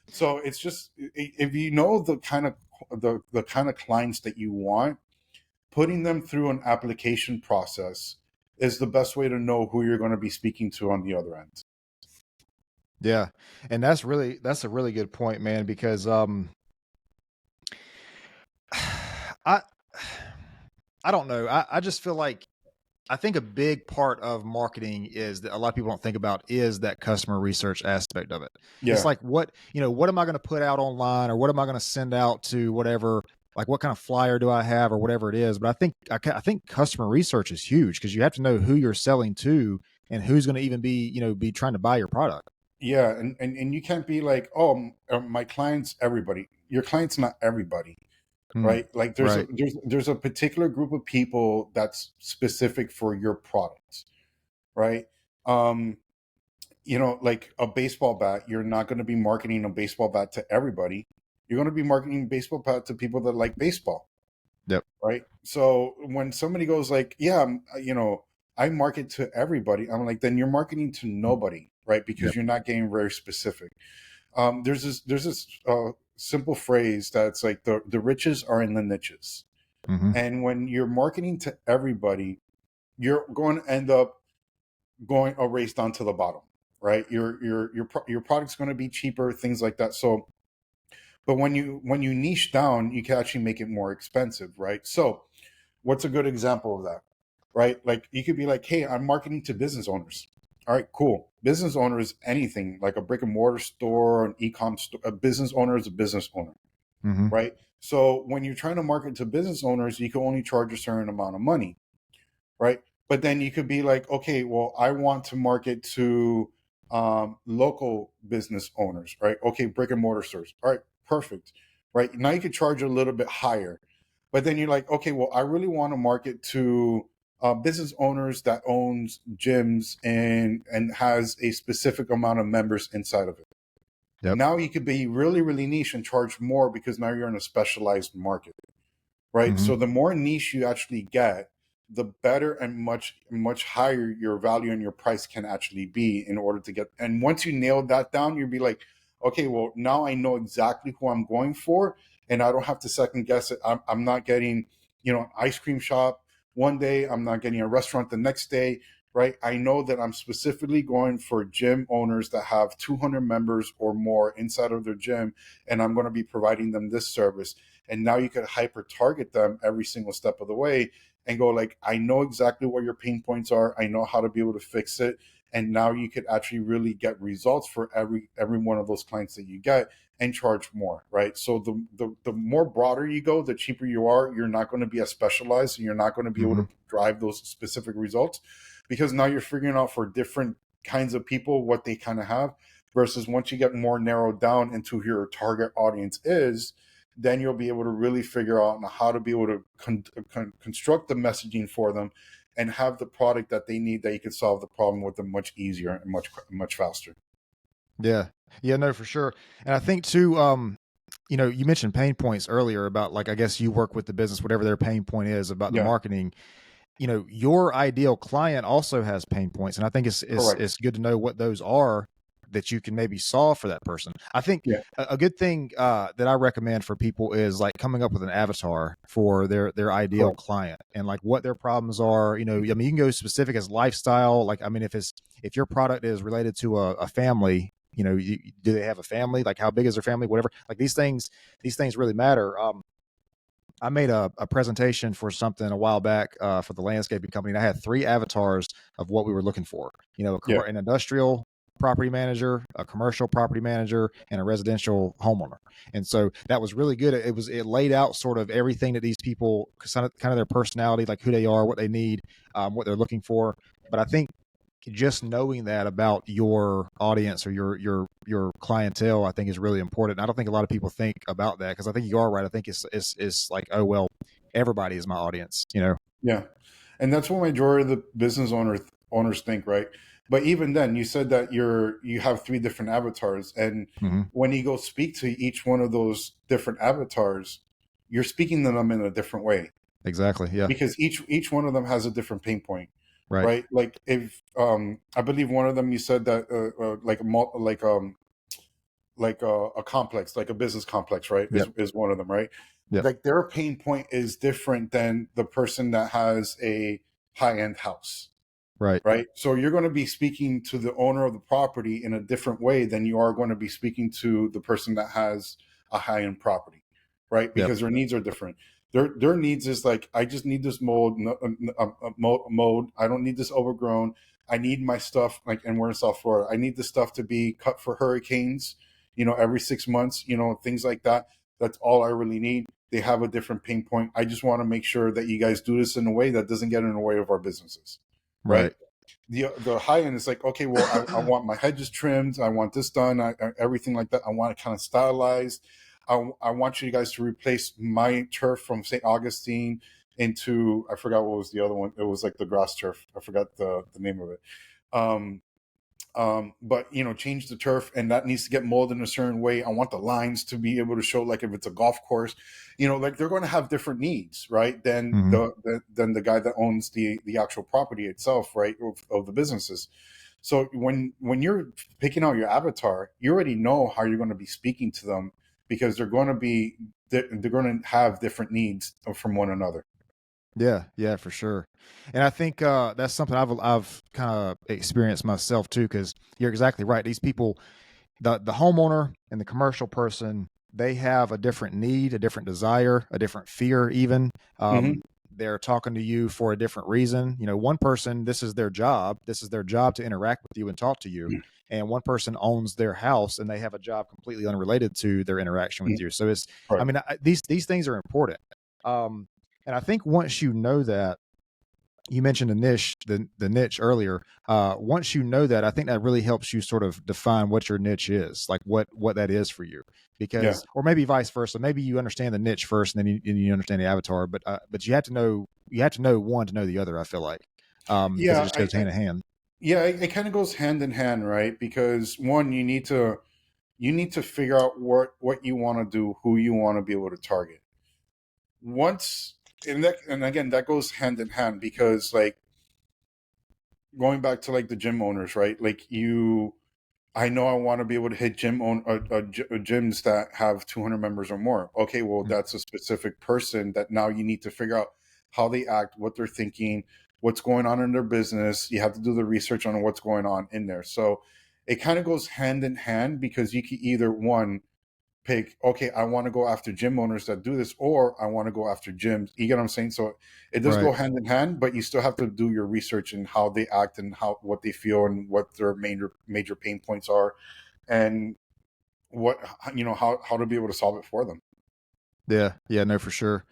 So it's just if you know the kind of clients that you want, putting them through an application process is the best way to know who you're going to be speaking to on the other end. Yeah. And that's a really good point, man, because I I don't know. I just feel like I think a big part of marketing is that a lot of people don't think about is that customer research aspect of it. It's Yeah. like what am I going to put out online, or what am I going to send out to whatever, like what kind of flyer do I have or whatever it is. But I think customer research is huge because you have to know who you're selling to and who's going to even be trying to buy your product. Yeah, and you can't be like, oh, my client's everybody. Your client's not everybody, Hmm. right? Like Right. there's a particular group of people that's specific for your product, right? Um, like a baseball bat, you're not going to be marketing a baseball bat to everybody. You're going to be marketing baseball bat to people that like baseball, Yep. right? So when somebody goes like, yeah, I market to everybody, I'm like, then you're marketing to nobody, right? Because Yep. you're not getting very specific. There's this simple phrase that's like the riches are in the niches, Hmm. and when you're marketing to everybody, you're going to end up going a race down to the bottom, right? Your product's going to be cheaper, things like that. So, but when you niche down, you can actually make it more expensive, right? So, what's a good example of that, right? Like you could be like, hey, I'm marketing to business owners. All right, cool. Business owner is anything like a brick and mortar store, an e-com store. A business owner is a business owner, Hmm. right? So when you're trying to market to business owners, you can only charge a certain amount of money, right? But then you could be like, okay, well, I want to market to local business owners, right? Okay, brick and mortar stores. All right, perfect, right? Now you could charge a little bit higher, but then you're like, okay, well, I really want to market to business owners that owns gyms and has a specific amount of members inside of it. Yep. Now you could be really, really niche and charge more because now you're in a specialized market, right? Hmm. So the more niche you actually get, the better and much higher your value and your price can actually be in order to get. And once you nail that down, you'll be like, okay, well now I know exactly who I'm going for, and I don't have to second guess it. I'm not getting, an ice cream shop one day. I'm not getting a restaurant the next day, right? I know that I'm specifically going for gym owners that have 200 members or more inside of their gym, and I'm going to be providing them this service. And now you could hyper target them every single step of the way and go like, I know exactly what your pain points are, I know how to be able to fix it. And now you could actually really get results for every one of those clients that you get and charge more, right? So the more broader you go, the cheaper you are. You're not going to be as specialized, and you're not going to be able Hmm. to drive those specific results because now you're figuring out for different kinds of people what they kind of have, versus once you get more narrowed down into who your target audience is, then you'll be able to really figure out how to be able to construct the messaging for them and have the product that they need that you can solve the problem with them much easier and much faster. Yeah. Yeah, no, for sure. And I think too, you mentioned pain points earlier about, like, I guess you work with the business, whatever their pain point is about the Yeah, marketing. Your ideal client also has pain points. And I think correct. it's good to know what those are that you can maybe solve for that person. I think Yeah, a good thing that I recommend for people is like coming up with an avatar for their ideal correct. client and like what their problems are. I mean, you can go specific as lifestyle. Like, I mean, if your product is related to a family, do they have a family? Like, how big is their family? Whatever. Like these things really matter. I made a presentation for something a while back for the landscaping company, and I had three avatars of what we were looking for. Yeah, An industrial property manager, a commercial property manager, and a residential homeowner. And so that was really good. It laid out sort of everything that these people, kind of their personality, like who they are, what they need, what they're looking for. But I think just knowing that about your audience or your clientele, I think is really important. I don't think a lot of people think about that because I think you are right. I think it's like, oh well, everybody is my audience. yeah. And that's what majority of the business owners think, right? But even then, you said that you have three different avatars, and Hmm. when you go speak to each one of those different avatars, you're speaking to them in a different way. Exactly. Yeah. because each one of them has a different pain point, Right. right? Like if I believe one of them you said that like a complex, like a business complex, right? Yep. Is one of them, right? Yep. Like their pain point is different than the person that has a high end house, Right. right? So you're going to be speaking to the owner of the property in a different way than you are going to be speaking to the person that has a high end property, right? Yep. Because their needs are different. Their needs is like, I just need this mode. I don't need this overgrown. I need my stuff, like, and we're in South Florida. I need the stuff to be cut for hurricanes, every 6 months, things like that. That's all I really need. They have a different pain point. I just want to make sure that you guys do this in a way that doesn't get in the way of our businesses, right? Right. The high end is like, okay, well, I want my hedges trimmed, I want this done, everything like that. I want it kind of stylized. I want you guys to replace my turf from St. Augustine into, I forgot what was the other one. It was like the grass turf. I forgot the name of it. Um, but change the turf, and that needs to get molded in a certain way. I want the lines to be able to show, like if it's a golf course, like they're going to have different needs, right, than Mhm. the guy that owns the actual property itself, right, of the businesses. So when you're picking out your avatar, you already know how you're going to be speaking to them, because they're going to have different needs from one another. Yeah, yeah, for sure. And I think that's something I've kind of experienced myself too. Because you're exactly right. These people, the homeowner and the commercial person, they have a different need, a different desire, a different fear. Even Hmm. they're talking to you for a different reason. One person, this is their job. This is their job to interact with you and talk to you. And one person owns their house, and they have a job completely unrelated to their interaction with you. So it's, I Right. mean, these things are important. Um, and I think once you know that, you mentioned the niche earlier. Once you know that, I think that really helps you sort of define what your niche is, like what that is for you. Yeah. Because, or maybe vice versa. Maybe you understand the niche first, and then you understand the avatar. But you have to know one to know the other. I feel like, because it Yeah. just goes hand in hand. Yeah, it kind of goes hand in hand, right? Because one, you need to figure out what you want to do, who you want to be able to target. Once and again, that goes hand in hand, because like going back to like the gym owners, right? Like I know I want to be able to hit gyms that have 200 members or more. Okay, well, Mm. that's a specific person that now you need to figure out how they act, what they're thinking, what's going on in their business. You have to do the research on what's going on in there. So it kind of goes hand in hand, because you can either one pick, okay, I want to go after gym owners that do this, or I want to go after gyms. You get what I'm saying? So it does Right. go hand in hand, but you still have to do your research and how they act and what they feel and what their major pain points are, and what how to be able to solve it for them. Yeah. Yeah. No, for sure.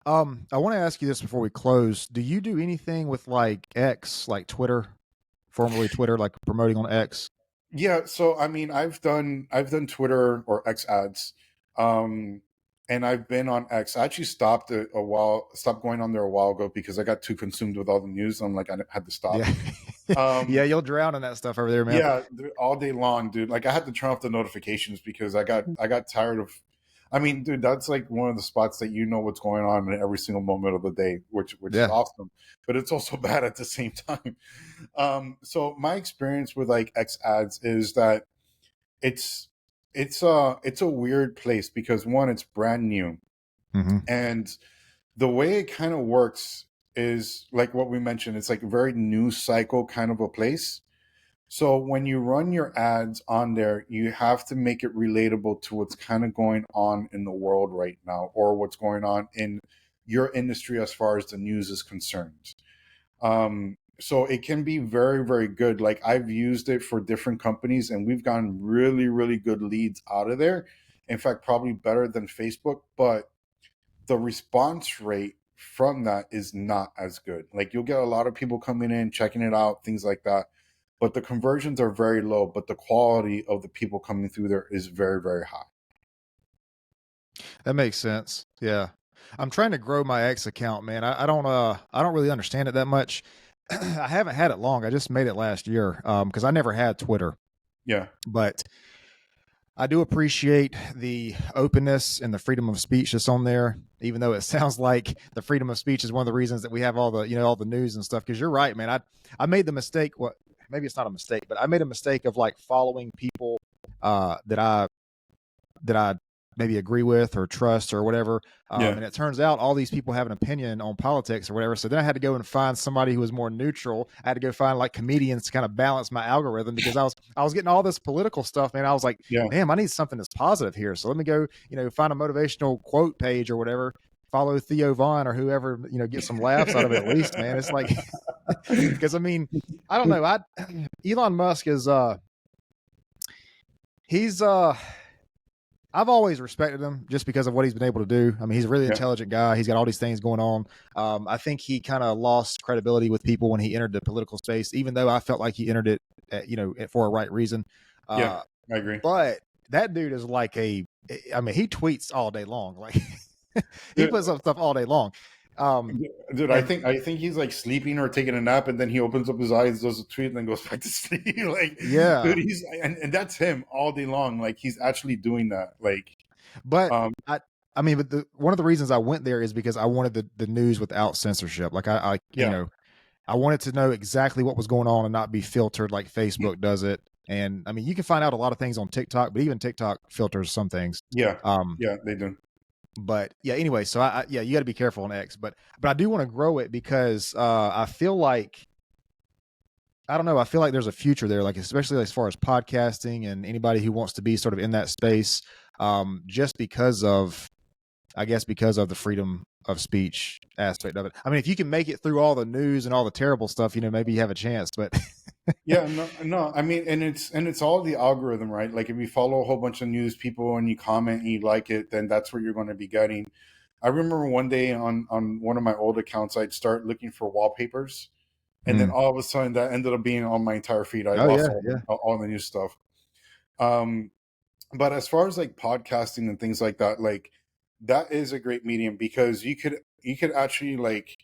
I want to ask you this before we close. Do you do anything with like X, like Twitter, formerly Twitter, like promoting on X? Yeah, so I mean, I've done Twitter or X ads, um, and I've been on X. I actually stopped going on there a while ago because I got too consumed with all the news. I'm like, I had to stop. Yeah. Yeah, Um, you'll drown in that stuff over there, man. yeah, all day long, dude. Like I had to turn off the notifications because I got tired of. I mean, dude, that's like one of the spots that you know what's going on in every single moment of the day, which is Yeah. awesome, but it's also bad at the same time. So my experience with like X ads is that it's it's a weird place, because one, it's brand new, Hmm. and the way it kind of works is like what we mentioned. It's like a very news cycle kind of a place. So when you run your ads on there, you have to make it relatable to what's kind of going on in the world right now, or what's going on in your industry as far as the news is concerned. So it can be very, very good. Like I've used it for different companies, and we've gotten really, really good leads out of there. In fact, probably better than Facebook, but the response rate from that is not as good. Like you'll get a lot of people coming in, checking it out, things like that, but the conversions are very low, but the quality of the people coming through there is very, very high. That makes sense. Yeah. I'm trying to grow my X account, man. I don't really understand it that much. I haven't had it long. I just made it last year. Because I never had Twitter. Yeah. But I do appreciate the openness and the freedom of speech that's on there, even though it sounds like the freedom of speech is one of the reasons that we have all the, all the news and stuff. Cause you're right, man. I made the mistake. What, maybe it's not a mistake, but I made a mistake of like following people, that I maybe agree with or trust or whatever. Yeah. And it turns out all these people have an opinion on politics or whatever. So then I had to go and find somebody who was more neutral. I had to go find like comedians to kind of balance my algorithm because I was getting all this political stuff, man. I was like, Yeah. damn, I need something that's positive here. So let me go, find a motivational quote page or whatever. Follow Theo Vaughn or whoever, get some laughs out of it at least, man. It's like, because I mean, I don't know. Elon Musk is, he's, I've always respected him just because of what he's been able to do. I mean, he's a really intelligent guy. He's got all these things going on. I think he kind of lost credibility with people when he entered the political space, even though I felt like he entered it, for a right reason. Yeah, I agree. But that dude is like he tweets all day long. Like he puts up stuff all day long. Dude, I think he's like sleeping or taking a nap, and then he opens up his eyes, does a tweet, and then goes back to sleep. Like, yeah, dude, he's and that's him all day long. Like, he's actually doing that. Like, but but one of the reasons I went there is because I wanted the news without censorship. Like, I wanted to know exactly what was going on and not be filtered like Facebook does it. And I mean, you can find out a lot of things on TikTok, but even TikTok filters some things. Yeah, they do. But yeah, anyway, so you got to be careful on X, but I do want to grow it because I feel like, I don't know, I feel like there's a future there, like especially as far as podcasting and anybody who wants to be sort of in that space, just because of the freedom of speech aspect of it. I mean, if you can make it through all the news and all the terrible stuff, maybe you have a chance, but yeah, no. I mean, and it's all the algorithm, right? Like, if you follow a whole bunch of news people and you comment and you like it, then that's what you're going to be getting. I remember one day on one of my old accounts, I'd start looking for wallpapers, and then all of a sudden that ended up being on my entire feed. I lost all the new stuff. But as far as like podcasting and things like that, like, that is a great medium because you could actually like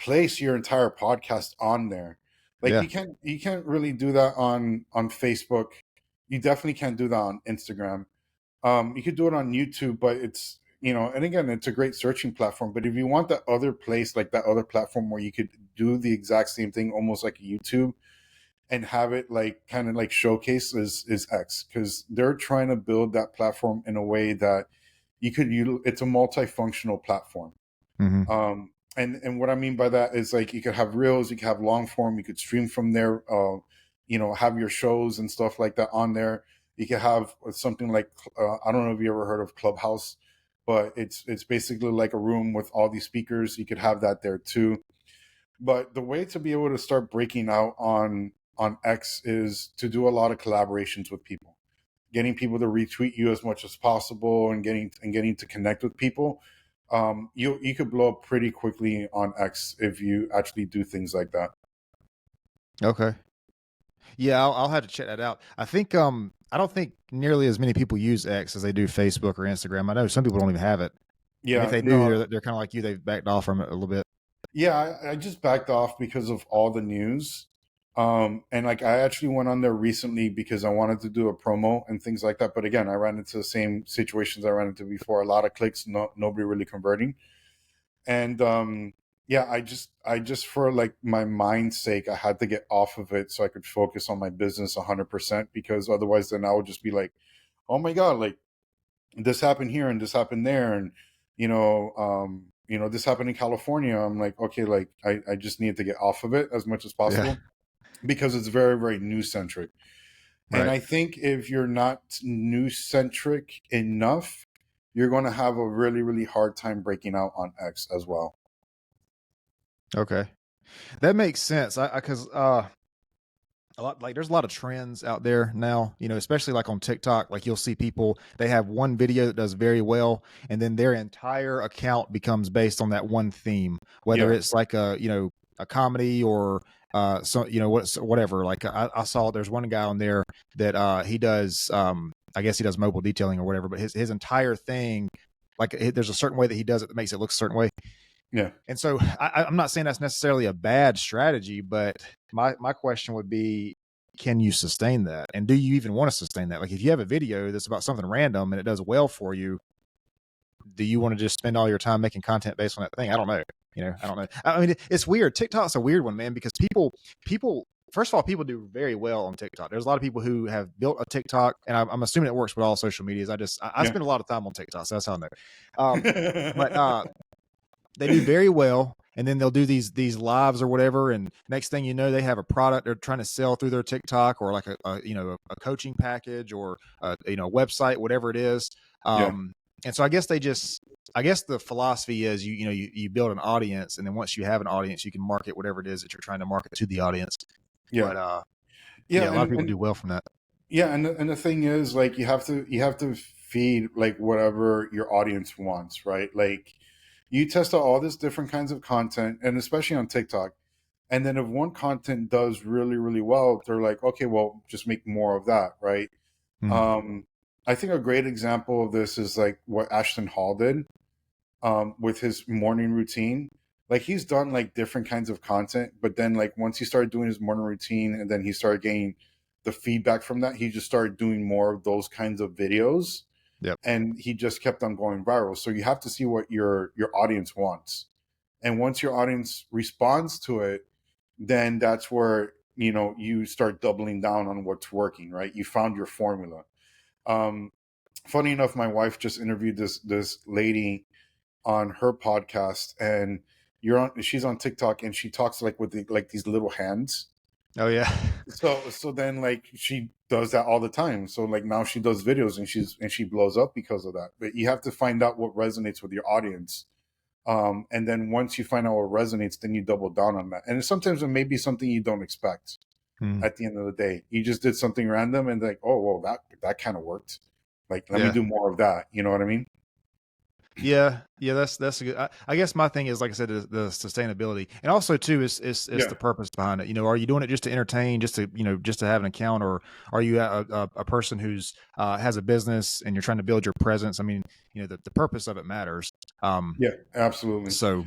place your entire podcast on there. Like, you can't really do that on Facebook. You definitely can't do that on Instagram. You could do it on YouTube, but it's, and again, it's a great searching platform. But if you want that other place, like that other platform where you could do the exact same thing, almost like YouTube, and have it like kind of like showcase is X, because they're trying to build that platform in a way that it's a multifunctional platform. Mm-hmm. And what I mean by that is, like, you could have reels, you could have long form, you could stream from there, have your shows and stuff like that on there. You could have something like, I don't know if you ever heard of Clubhouse, but it's basically like a room with all these speakers. You could have that there too. But the way to be able to start breaking out on X is to do a lot of collaborations with people, getting people to retweet you as much as possible, and getting to connect with people. You could blow up pretty quickly on X if you actually do things like that. Okay. Yeah, I'll have to check that out. I think I don't think nearly as many people use X as they do Facebook or Instagram. I know some people don't even have it. Yeah, and if they do, they're kind of like you. They've backed off from it a little bit. Yeah, I just backed off because of all the news. And like, I actually went on there recently because I wanted to do a promo and things like that. But again, I ran into the same situations I ran into before. A lot of clicks, nobody really converting. And yeah, I just for like my mind's sake, I had to get off of it so I could focus on my business 100%, because otherwise then I would just be like, oh my God, like, this happened here and this happened there. And, this happened in California. I'm like, okay, like, I just need to get off of it as much as possible, because it's very, very news centric. Right. And I think if you're not news centric enough, you're going to have a really, really hard time breaking out on X as well. Okay. That makes sense. Because there's a lot of trends out there now, especially like on TikTok. Like, you'll see people, they have one video that does very well, and then their entire account becomes based on that one theme, whether it's like a comedy or whatever. Like, I saw there's one guy on there that he does I guess he does mobile detailing or whatever, but his entire thing, like, there's a certain way that he does it that makes it look a certain way. Yeah. And so I'm not saying that's necessarily a bad strategy, but my question would be, can you sustain that? And do you even want to sustain that? Like if you have a video that's about something random and it does well for you, do you want to just spend all your time making content based on that thing? I don't know. I don't know. I mean, it's weird. TikTok's a weird one, man, because people, first of all, people do very well on TikTok. There's a lot of people who have built a TikTok, and I'm assuming it works with all social medias. I spend a lot of time on TikTok, so that's how I know. But they do very well, and then they'll do these lives or whatever, and next thing you know, they have a product they're trying to sell through their TikTok, or like a coaching package, or a website, whatever it is. Yeah. And so I guess the philosophy is you build an audience, and then once you have an audience, you can market whatever it is that you're trying to market to the audience. Yeah. But a Yeah. lot of people do well from that. Yeah, and the thing is, like, you have to feed like whatever your audience wants, right? Like, you test out all this different kinds of content, and especially on TikTok. And then if one content does really, really well, they're like, okay, well, just make more of that, right? Mm. I think a great example of this is like what Ashton Hall did with his morning routine. Like, he's done like different kinds of content, but then like once he started doing his morning routine, and then he started getting the feedback from that, he just started doing more of those kinds of videos. Yep. And he just kept on going viral. So you have to see what your audience wants. And once your audience responds to it, then that's where, you start doubling down on what's working, right? You found your formula. Funny enough, my wife just interviewed this lady on her podcast, and she's on TikTok, and she talks like with these little hands. Oh yeah. So then like she does that all the time. So like now she does videos, and she blows up because of that. But you have to find out what resonates with your audience. And then once you find out what resonates, then you double down on that. And sometimes it may be something you don't expect. At the end of the day, you just did something random, and like, oh, well, that kind of worked. Like, let me do more of that. You know what I mean? Yeah, that's a good. I guess my thing is, like I said, the sustainability, and also too is the purpose behind it. Are you doing it just to entertain, just to have an account, or are you a person who's has a business and you're trying to build your presence? I mean, the purpose of it matters. Yeah, absolutely. So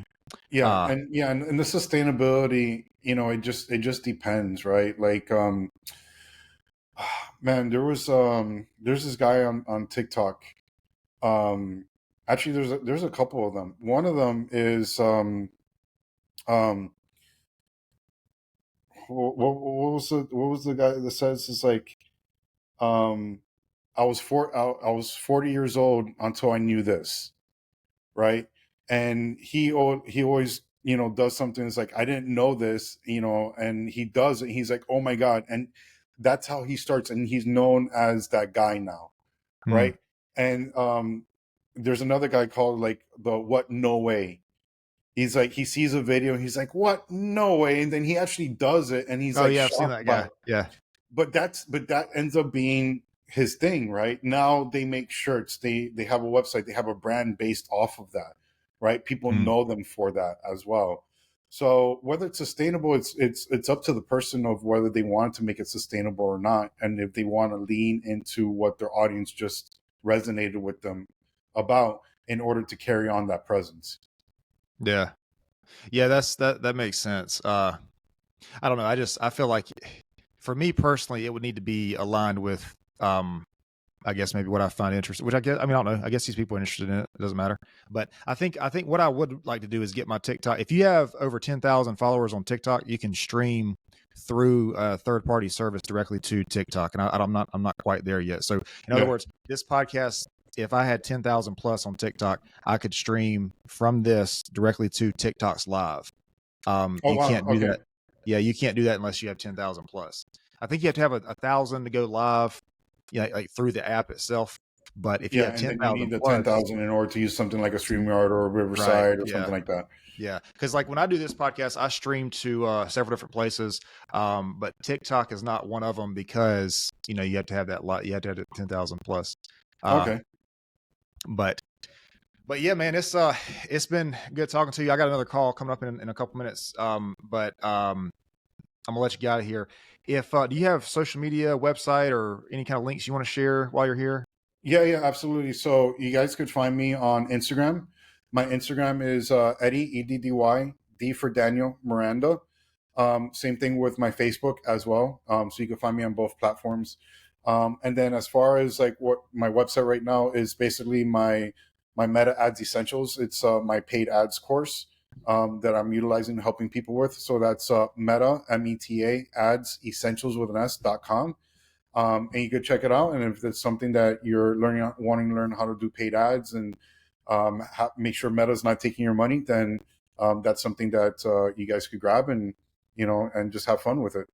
and the sustainability, it just depends, right? Like, man, there's this guy on TikTok. Actually, there's a couple of them. One of them is what was the guy that says, is like, I was 40 years old until I knew this, right? And he always does something that's like, I didn't know this, and he does it. He's like, oh my god, and that's how he starts, and he's known as that guy now, right? And there's another guy called like the what no way. He's like, he sees a video, and he's like, what, no way, and then he actually does it, and he's yeah, I've seen that guy. Yeah, but that ends up being his thing, right? Now they make shirts, they have a website, they have a brand based off of that, right? People know them for that as well. So whether it's sustainable, it's up to the person of whether they want to make it sustainable or not, and if they want to lean into what their audience just resonated with them about in order to carry on that presence. Yeah, that makes sense. I don't know. I feel like, for me personally, it would need to be aligned with, I guess maybe what I find interesting, which I guess, I don't know. I guess these people are interested in it. It doesn't matter. But I think what I would like to do is get my TikTok. If you have over 10,000 followers on TikTok, you can stream through a third-party service directly to TikTok. And I'm not quite there yet. So in other words, this podcast, if I had 10,000 plus on TikTok, I could stream from this directly to TikTok's live. Can't do that. Yeah, you can't do that unless you have 10,000 plus. I think you have to have 1,000 to go live, like through the app itself. But if you have 10,000, you need the 10,000 in order to use something like a StreamYard or a Riverside or something like that. Yeah, because like when I do this podcast, I stream to several different places, but TikTok is not one of them, because you have to have that lot. You have to have 10,000 plus. Okay. But yeah, man, it's been good talking to you. I got another call coming up in a couple minutes. But I'm gonna let you get out of here. If do you have social media, website, or any kind of links you want to share while you're here? Yeah, absolutely. So you guys could find me on Instagram. My Instagram is Eddy, EDDY, D for Daniel, Miranda. Same thing with my Facebook as well. So you can find me on both platforms. And then as far as like what my website right now is, basically my Meta Ads Essentials. It's my paid ads course that I'm utilizing, helping people with. So that's Meta META Ads Essentials with an S.com. And you could check it out. And if it's something that you're wanting to learn how to do paid ads and make sure Meta's not taking your money, then that's something that you guys could grab and and just have fun with it.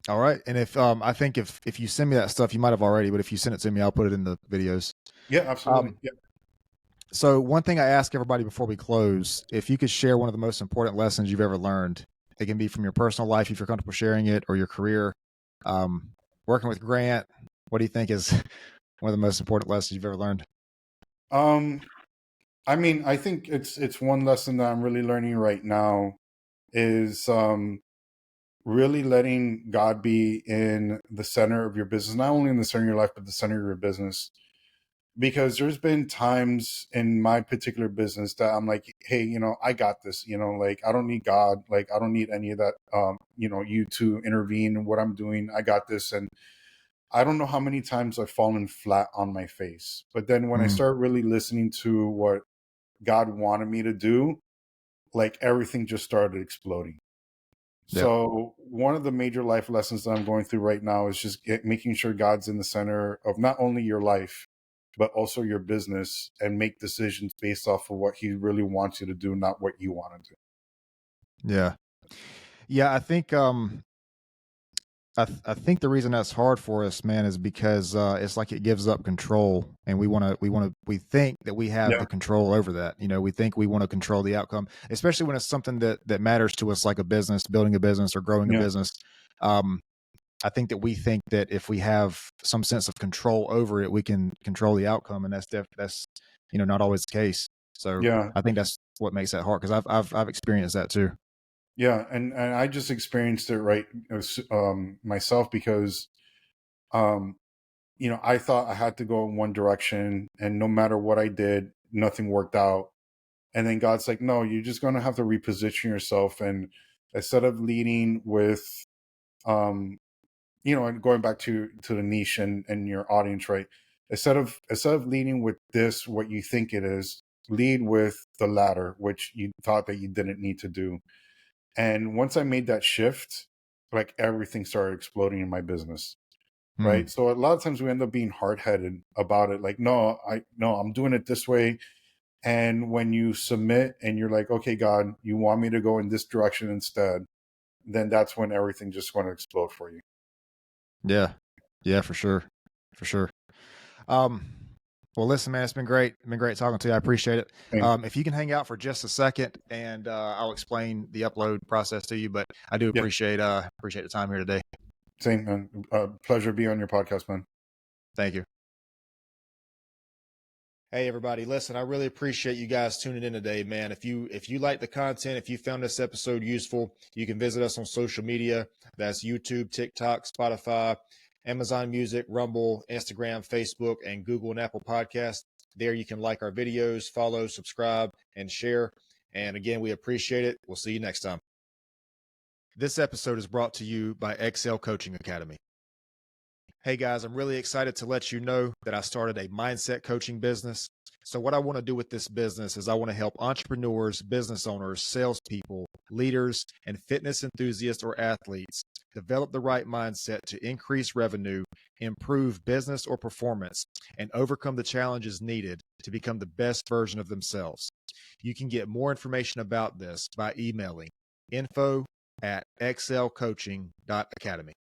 All right. And if I think if you send me that stuff, you might have already, but if you send it to me, I'll put it in the videos. Yeah, absolutely. Yeah. So one thing I ask everybody before we close, if you could share one of the most important lessons you've ever learned, it can be from your personal life if you're comfortable sharing it, or your career. Working with Grant, what do you think is one of the most important lessons you've ever learned? I mean, I think it's one lesson that I'm really learning right now is really letting God be in the center of your business, not only in the center of your life, but the center of your business. Because there's been times in my particular business that I'm like, hey, I got this, like I don't need God, like I don't need any of that, you to intervene in what I'm doing. I got this. And I don't know how many times I've fallen flat on my face. But then when I start really listening to what God wanted me to do, like everything just started exploding. Yeah. So one of the major life lessons that I'm going through right now is just making sure God's in the center of not only your life, but also your business, and make decisions based off of what he really wants you to do, not what you want to do. Yeah. Yeah. I think, I think the reason that's hard for us, man, is because it's like it gives up control, and we think that we have Yeah. the control over that. We think we want to control the outcome, especially when it's something that matters to us, like a business, building a business or growing a Yeah. business. I think that we think that if we have some sense of control over it, we can control the outcome, and that's not always the case. So Yeah. I think that's what makes that hard, because I've experienced that too. Yeah. And I just experienced it myself because, um, I thought I had to go in one direction, and no matter what I did, nothing worked out. And then God's like, no, you're just going to have to reposition yourself. And instead of leading with, um, and going back to the niche and your audience, right? Instead of leading with this, what you think it is, lead with the latter, which you thought that you didn't need to do. And once I made that shift, like everything started exploding in my business. Right. So a lot of times we end up being hard headed about it. Like, no, I'm doing it this way. And when you submit and you're like, okay, God, you want me to go in this direction instead, then that's when everything just going to explode for you. Yeah. Yeah, for sure. For sure. Um, well, listen, man, it's been great. It's been great talking to you. I appreciate it. Same. If you can hang out for just a second, and I'll explain the upload process to you, but I do Yeah. appreciate the time here today. Same, man. Pleasure to be on your podcast, man. Thank you. Hey everybody, listen, I really appreciate you guys tuning in today, man. If you like the content, if you found this episode useful, you can visit us on social media. That's YouTube, TikTok, Spotify, Amazon Music, Rumble, Instagram, Facebook, and Google and Apple Podcasts. There you can like our videos, follow, subscribe, and share. And again, we appreciate it. We'll see you next time. This episode is brought to you by Excel Coaching Academy. Hey guys, I'm really excited to let you know that I started a mindset coaching business. So what I want to do with this business is I want to help entrepreneurs, business owners, salespeople, leaders, and fitness enthusiasts or athletes develop the right mindset to increase revenue, improve business or performance, and overcome the challenges needed to become the best version of themselves. You can get more information about this by emailing info@excelcoaching.academy.